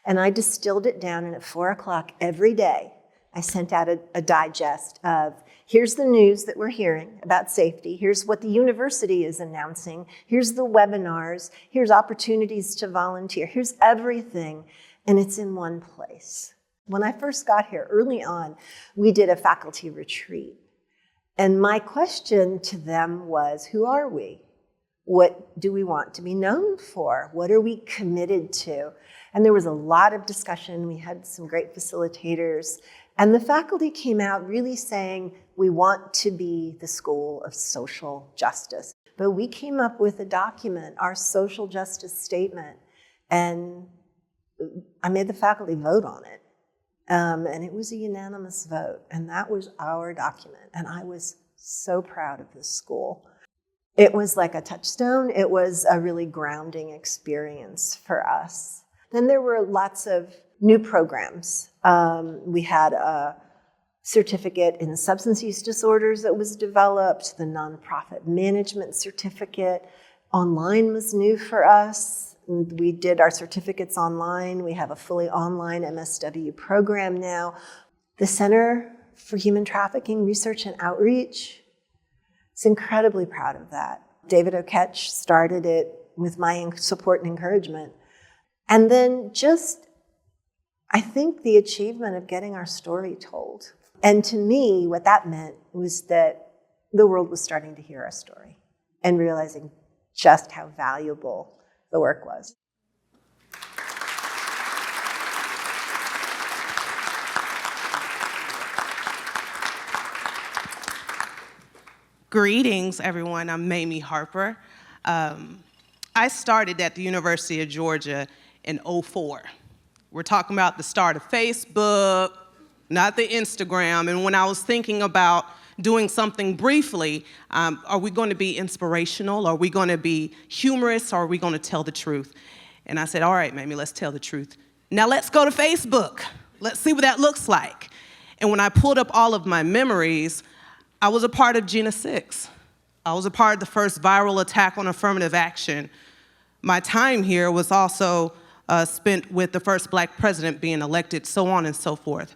And I distilled it down, and at 4 o'clock every day, I sent out a digest of, here's the news that we're hearing about safety, here's what the university is announcing, here's the webinars, here's opportunities to volunteer, here's everything, and it's in one place. When I first got here, early on, we did a faculty retreat. And my question to them was, who are we? What do we want to be known for? What are we committed to? And there was a lot of discussion. We had some great facilitators. And the faculty came out really saying, we want to be the School of Social Justice. But we came up with a document, our social justice statement, and I made the faculty vote on it. And it was a unanimous vote, and that was our document. And I was so proud of this school. It was like a touchstone. It was a really grounding experience for us. Then there were lots of new programs. We had a certificate in substance use disorders that was developed, the nonprofit management certificate. Online was new for us. We did our certificates online. We have a fully online MSW program now. The Center for Human Trafficking Research and Outreach, it's incredibly proud of that. David Oketch started it with my support and encouragement. And then I think the achievement of getting our story told. And to me, what that meant was that the world was starting to hear our story and realizing just how valuable the work was. Greetings, everyone. I'm Mamie Harper. I started at the University of Georgia in '04. We're talking about the start of Facebook, not the Instagram. And when I was thinking about doing something briefly, are we going to be inspirational? Are we going to be humorous? Or are we going to tell the truth? And I said, all right, Mamie, let's tell the truth. Now let's go to Facebook. Let's see what that looks like. And when I pulled up all of my memories, I was a part of Gina 6. I was a part of the first viral attack on affirmative action. My time here was also spent with the first Black president being elected, so on and so forth.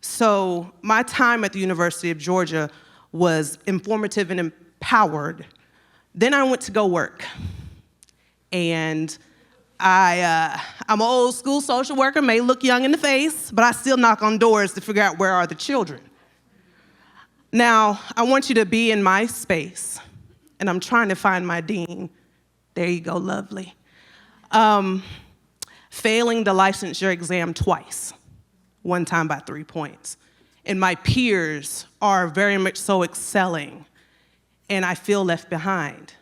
So my time at the University of Georgia was informative and empowered. Then I went to go work. And I'm an old school social worker, may look young in the face, but I still knock on doors to figure out where are the children. Now, I want you to be in my space, and I'm trying to find my dean. There you go, lovely. Failing the licensure exam twice, one time by 3 points. And my peers are very much so excelling, and I feel left behind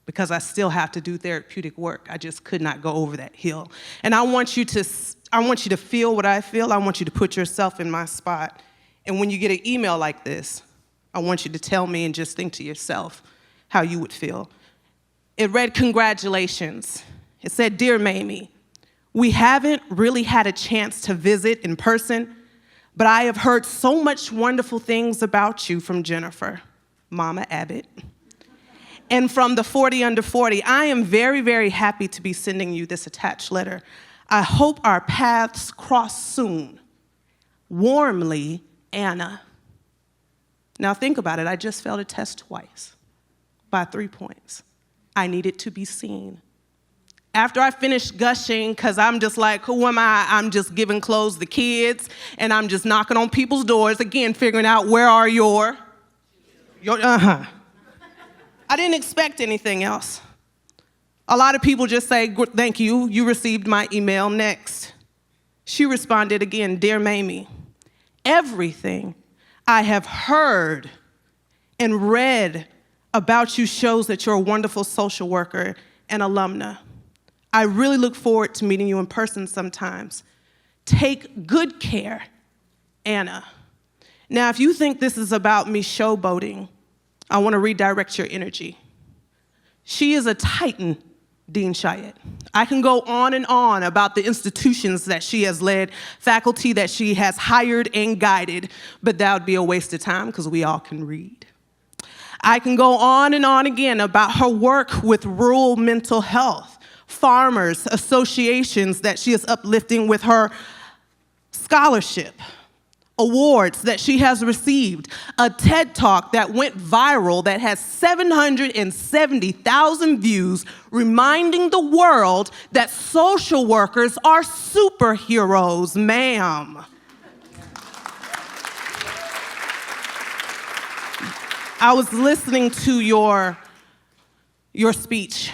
because I still have to do therapeutic work. I just could not go over that hill. And I want you to feel what I feel. I want you to put yourself in my spot. And when you get an email like this, I want you to tell me and just think to yourself how you would feel. It read, congratulations. It said, dear Mamie, we haven't really had a chance to visit in person, but I have heard so much wonderful things about you from Jennifer, Mama Abbott, and from the 40 Under 40. I am very, very happy to be sending you this attached letter. I hope our paths cross soon. Warmly, Anna. Now think about it. I just failed a test twice by 3 points. I needed to be seen. After I finished gushing, because I'm just like, who am I? I'm just giving clothes to kids, and I'm just knocking on people's doors, again, figuring out where are your I didn't expect anything else. A lot of people just say, thank you, you received my email, next. She responded again, Dear Mamie, everything I have heard and read about you shows that you're a wonderful social worker and alumna. I really look forward to meeting you in person sometimes. Take good care, Anna. Now, if you think this is about me showboating, I want to redirect your energy. She is a titan, Dean Chayette. I can go on and on about the institutions that she has led, faculty that she has hired and guided, but that would be a waste of time because we all can read. I can go on and on again about her work with rural mental health, farmers, associations that she is uplifting with her scholarship, awards that she has received, a TED Talk that went viral that has 770,000 views, reminding the world that social workers are superheroes, ma'am. I was listening to your speech.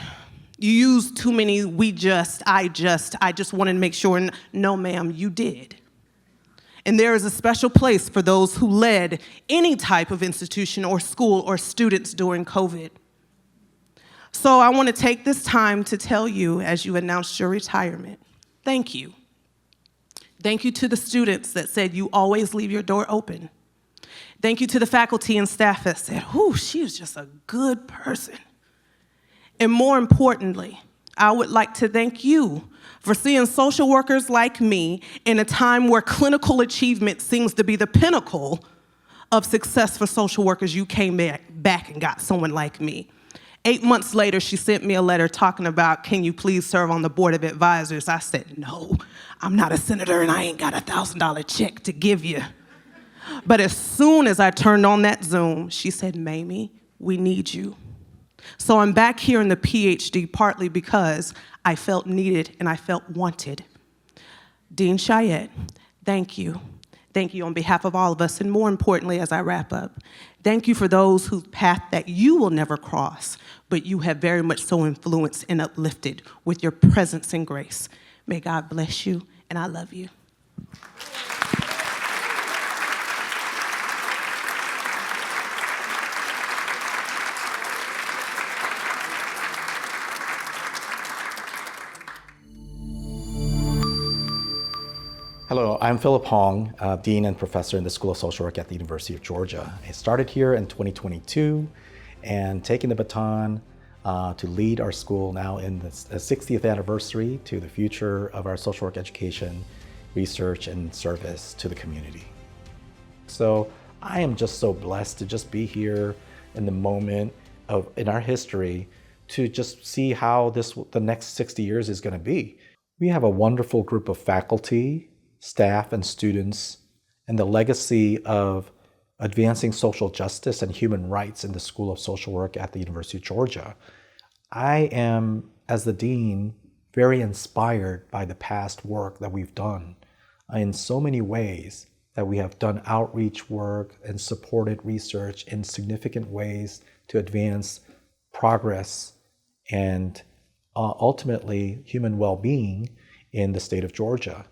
You used too many I just wanted to make sure. No, ma'am, you did. And there is a special place for those who led any type of institution or school or students during COVID. So I want to take this time to tell you, as you announced your retirement, thank you. Thank you to the students that said you always leave your door open. Thank you to the faculty and staff that said, she is just a good person. And more importantly, I would like to thank you for seeing social workers like me in a time where clinical achievement seems to be the pinnacle of success for social workers. You came back and got someone like me. 8 months later, she sent me a letter talking about, can you please serve on the board of advisors? I said, no, I'm not a senator and I ain't got a $1,000 check to give you. But as soon as I turned on that Zoom, she said, Mamie, we need you. So I'm back here in the PhD partly because I felt needed and I felt wanted. Dean Chayette, thank you. Thank you on behalf of all of us, and more importantly, as I wrap up, thank you for those whose path that you will never cross, but you have very much so influenced and uplifted with your presence and grace. May God bless you, and I love you. Hello, I'm Philip Hong, Dean and Professor in the School of Social Work at the University of Georgia. I started here in 2022 and taking the baton to lead our school now in the 60th anniversary to the future of our social work education, research, and service to the community. So I am just so blessed to just be here in the moment in our history to just see how the next 60 years is going to be. We have a wonderful group of faculty, staff, and students, and the legacy of advancing social justice and human rights in the School of Social Work at the University of Georgia. I am, as the dean, very inspired by the past work that we've done in so many ways, that we have done outreach work and supported research in significant ways to advance progress and ultimately human well-being in the state of Georgia.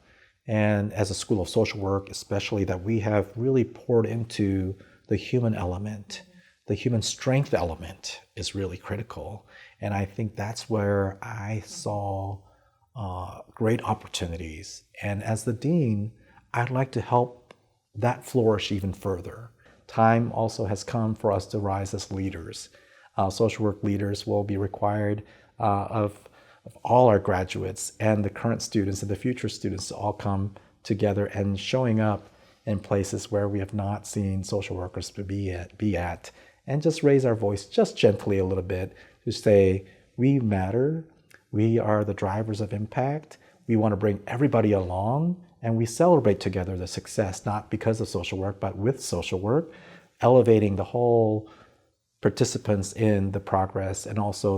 And as a School of Social Work, especially, that we have really poured into the human element. The human strength element is really critical. And I think that's where I saw great opportunities. And as the dean, I'd like to help that flourish even further. Time also has come for us to rise as leaders. Social work leaders will be required of all our graduates and the current students and the future students to all come together and showing up in places where we have not seen social workers to be at, and just raise our voice just gently a little bit to say, we matter, we are the drivers of impact, we want to bring everybody along, and we celebrate together the success, not because of social work, but with social work, elevating the whole participants in the progress and also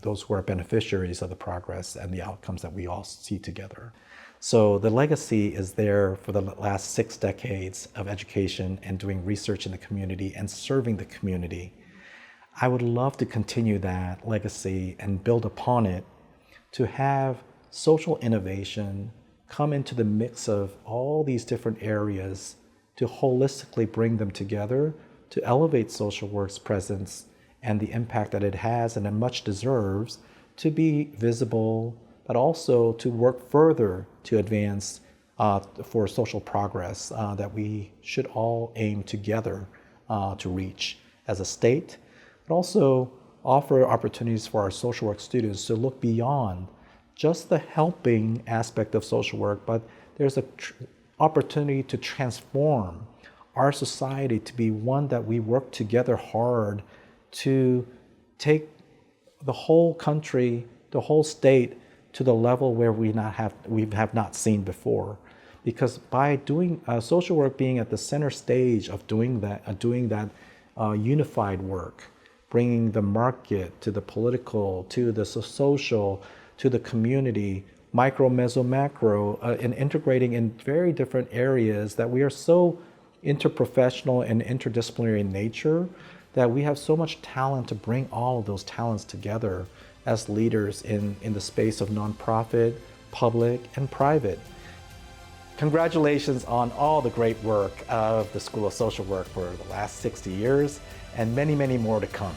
those who are beneficiaries of the progress and the outcomes that we all see together. So the legacy is there for the last 6 decades of education and doing research in the community and serving the community. I would love to continue that legacy and build upon it to have social innovation come into the mix of all these different areas to holistically bring them together to elevate social work's presence and the impact that it has and it much deserves to be visible, but also to work further to advance for social progress that we should all aim together to reach as a state, but also offer opportunities for our social work students to look beyond just the helping aspect of social work, but there's an opportunity to transform our society to be one that we work together hard to take the whole country, the whole state to the level where we have not seen before. Because by doing social work being at the center stage of doing that unified work, bringing the market to the political, to the social, to the community, micro, meso, macro, and integrating in very different areas that we are so interprofessional and interdisciplinary in nature that we have so much talent to bring all of those talents together as leaders in the space of nonprofit, public, and private. Congratulations on all the great work of the School of Social Work for the last 60 years and many, many more to come.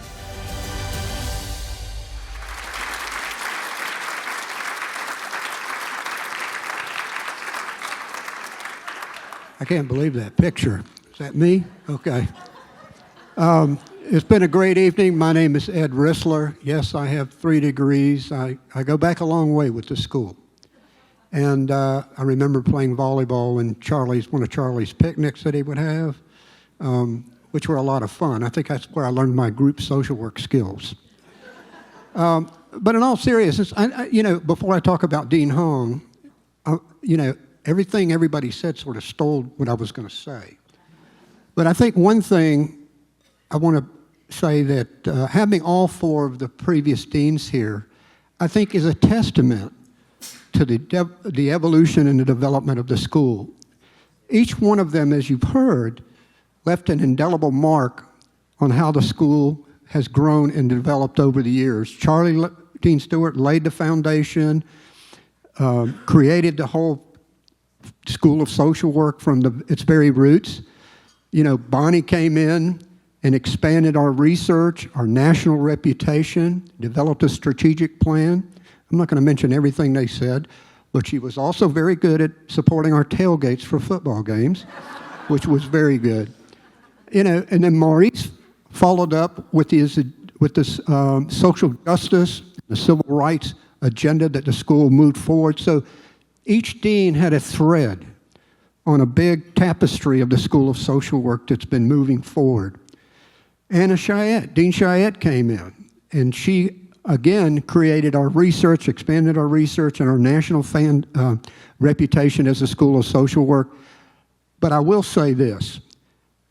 I can't believe that picture. Is that me? Okay. It's been a great evening. My name is Ed Rissler. Yes, I have 3 degrees. I go back a long way with the school. And I remember playing volleyball in one of Charlie's picnics that he would have, which were a lot of fun. I think that's where I learned my group social work skills. But in all seriousness, before I talk about Dean Hong, everything everybody said sort of stole what I was going to say. But I think one thing I want to say that having all 4 of the previous deans here, I think is a testament to the evolution and the development of the school. Each one of them, as you've heard, left an indelible mark on how the school has grown and developed over the years. Dean Stewart laid the foundation, created the whole School of Social Work from its very roots. Bonnie came in and expanded our research, our national reputation, developed a strategic plan. I'm not going to mention everything they said, but she was also very good at supporting our tailgates for football games, which was very good. And then Maurice followed up with this social justice, the civil rights agenda that the school moved forward. So each dean had a thread on a big tapestry of the School of Social Work that's been moving forward. Anna Chiat, Dean Chiat came in, and she again created our research, expanded our research and our national reputation as a School of Social Work. But I will say this,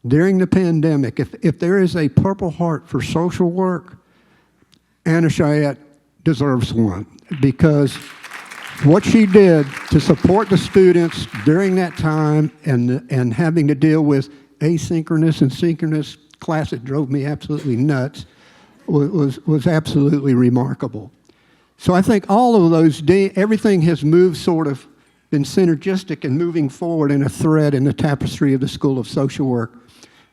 during the pandemic, if there is a Purple Heart for social work, Anna Chiat deserves one, because what she did to support the students during that time and having to deal with asynchronous and synchronous class that drove me absolutely nuts was absolutely remarkable. So I think all of those, everything has moved been synergistic and moving forward in a thread in the tapestry of the School of Social Work.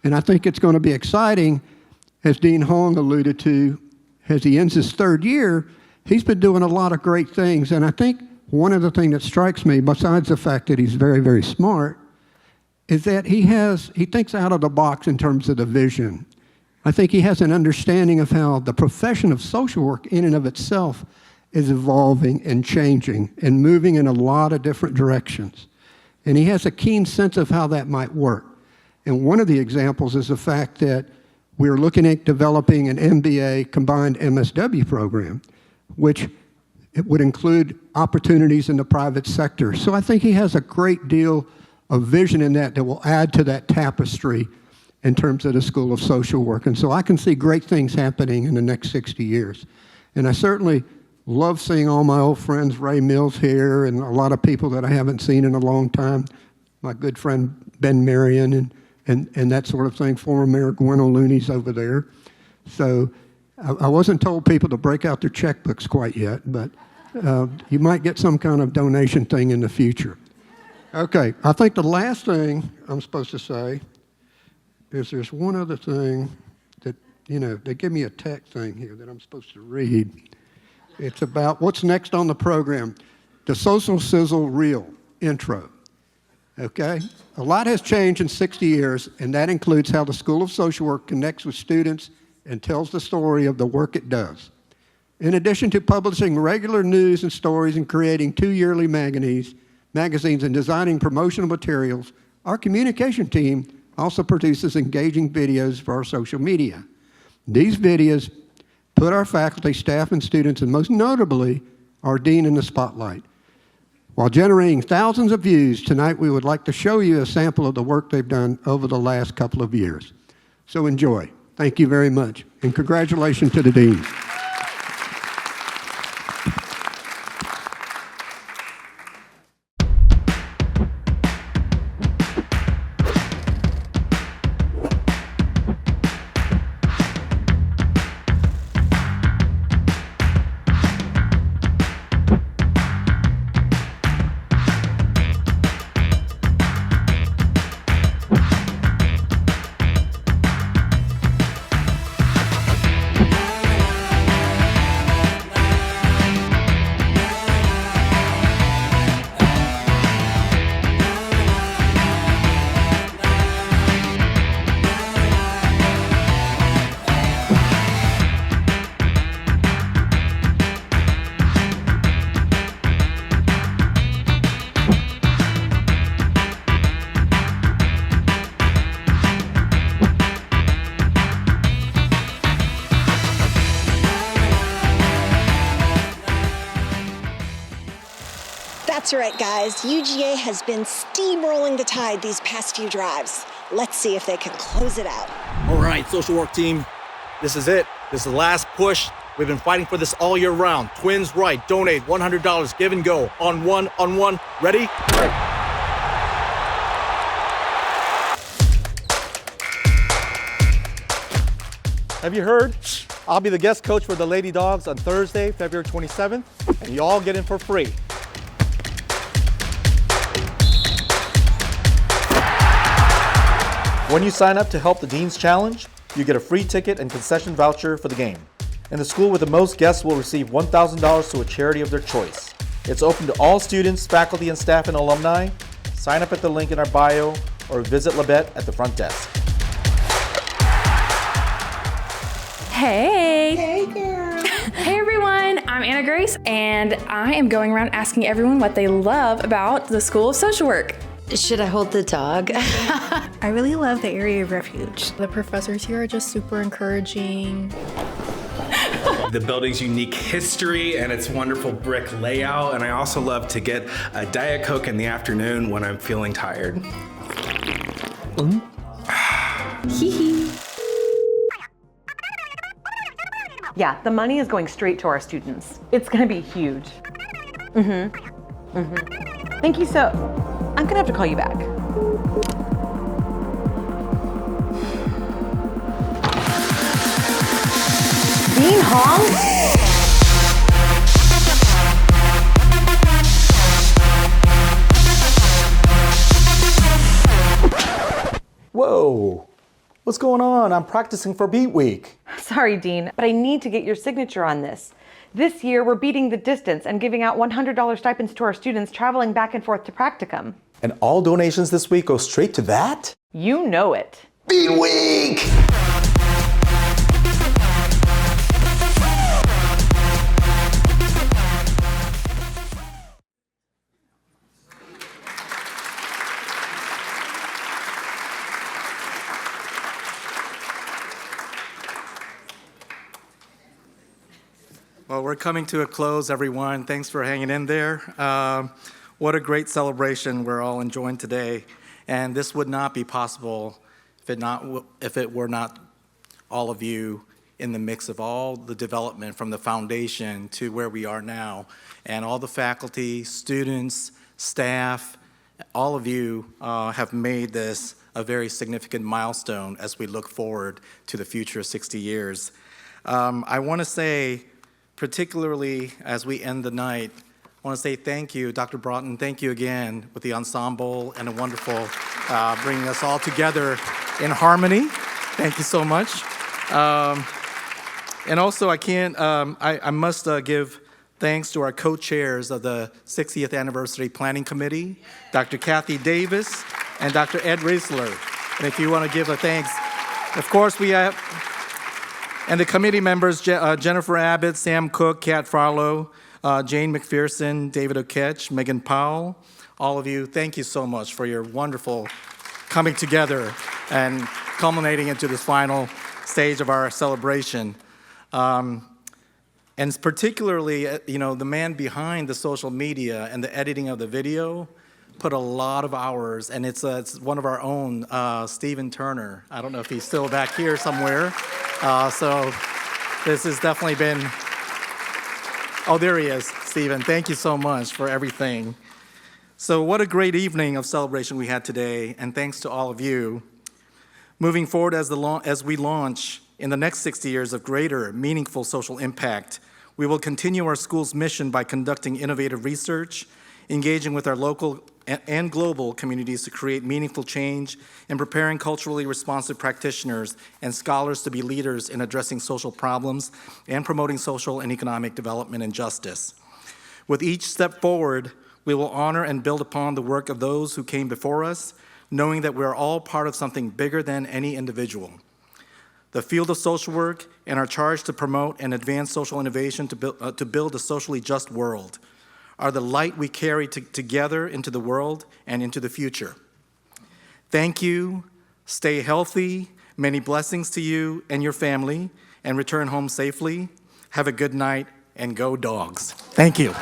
And I think it's going to be exciting, as Dean Hong alluded to, as he ends his 3rd year, he's been doing a lot of great things. And I think one of the things that strikes me, besides the fact that he's very, very smart, is that he thinks out of the box in terms of the vision. I think he has an understanding of how the profession of social work in and of itself is evolving and changing and moving in a lot of different directions. And he has a keen sense of how that might work. And one of the examples is the fact that we're looking at developing an MBA combined MSW program, which it would include opportunities in the private sector. So I think he has a great deal of vision in that will add to that tapestry in terms of the School of Social Work. And so I can see great things happening in the next 60 years. And I certainly love seeing all my old friends, Ray Mills here, and a lot of people that I haven't seen in a long time. My good friend Ben Marion and that sort of thing. Former Mayor Gwen O'Looney's over there. So I wasn't told people to break out their checkbooks quite yet, but you might get some kind of donation thing in the future. Okay, I think the last thing I'm supposed to say is there's one other thing that, they give me a tech thing here that I'm supposed to read. It's about what's next on the program, the Social Sizzle Reel intro. Okay? A lot has changed in 60 years, and that includes how the School of Social Work connects with students and tells the story of the work it does. In addition to publishing regular news and stories and creating 2 yearly magazines and designing promotional materials, our communication team also produces engaging videos for our social media. These videos put our faculty, staff, and students, and most notably, our dean in the spotlight. While generating thousands of views, tonight we would like to show you a sample of the work they've done over the last couple of years. So enjoy. Thank you very much, and congratulations to the dean. That's right, guys. UGA has been steamrolling the tide these past few drives. Let's see if they can close it out. All right, social work team, this is it. This is the last push. We've been fighting for this all year round. Twins right, donate $100, give and go. On one. Ready? Have you heard? I'll be the guest coach for the Lady Dogs on Thursday, February 27th, and you all get in for free. When you sign up to help the Dean's Challenge, you get a free ticket and concession voucher for the game. And the school with the most guests will receive $1,000 to a charity of their choice. It's open to all students, faculty, and staff and alumni. Sign up at the link in our bio or visit Labette at the front desk. Hey! Hey, girl! Hey, everyone! I'm Anna Grace, and I am going around asking everyone what they love about the School of Social Work. Should I hold the dog? I really love the area of refuge. The professors here are just super encouraging. The building's unique history and its wonderful brick layout, and I also love to get a Diet Coke in the afternoon when I'm feeling tired. Yeah, the money is going straight to our students. It's gonna be huge. Thank you so. I'm gonna have to call you back. Dean Hong? Whoa, what's going on? I'm practicing for Beat Week. Sorry, Dean, but I need to get your signature on this. This year, we're beating the distance and giving out $100 stipends to our students traveling back and forth to practicum. And all donations this week go straight to that? You know it. Beat Week! Well, we're coming to a close, everyone. Thanks for hanging in there. What a great celebration we're all enjoying today. And this would not be possible if it were not all of you in the mix of all the development from the foundation to where we are now. And all the faculty, students, staff, all of you have made this a very significant milestone as we look forward to the future of 60 years. I want to say, particularly as we end the night, I want to say thank you, Dr. Broughton. Thank you again with the ensemble and a wonderful bringing us all together in harmony. Thank you so much. And also, I must give thanks to our co-chairs of the 60th Anniversary Planning Committee, Dr. Kathy Davis and Dr. Ed Riesler. And if you want to give a thanks, of course, we have, and the committee members, Jennifer Abbott, Sam Cook, Kat Farlow, Jane McPherson, David Oketch, Megan Powell, all of you, thank you so much for your wonderful coming together and culminating into this final stage of our celebration. And particularly, the man behind the social media and the editing of the video put a lot of hours, and it's one of our own, Stephen Turner. I don't know if he's still back here somewhere. So this has definitely been, oh, there he is, Stephen. Thank you so much for everything. So what a great evening of celebration we had today, and thanks to all of you. Moving forward as we launch in the next 60 years of greater, meaningful social impact, we will continue our school's mission by conducting innovative research, engaging with our local and global communities to create meaningful change, and preparing culturally responsive practitioners and scholars to be leaders in addressing social problems and promoting social and economic development and justice. With each step forward, we will honor and build upon the work of those who came before us, knowing that we are all part of something bigger than any individual. The field of social work and our charge to promote and advance social innovation to build a socially just world are the light we carry together into the world and into the future. Thank you, stay healthy, many blessings to you and your family, and return home safely. Have a good night, and go dogs. Thank you.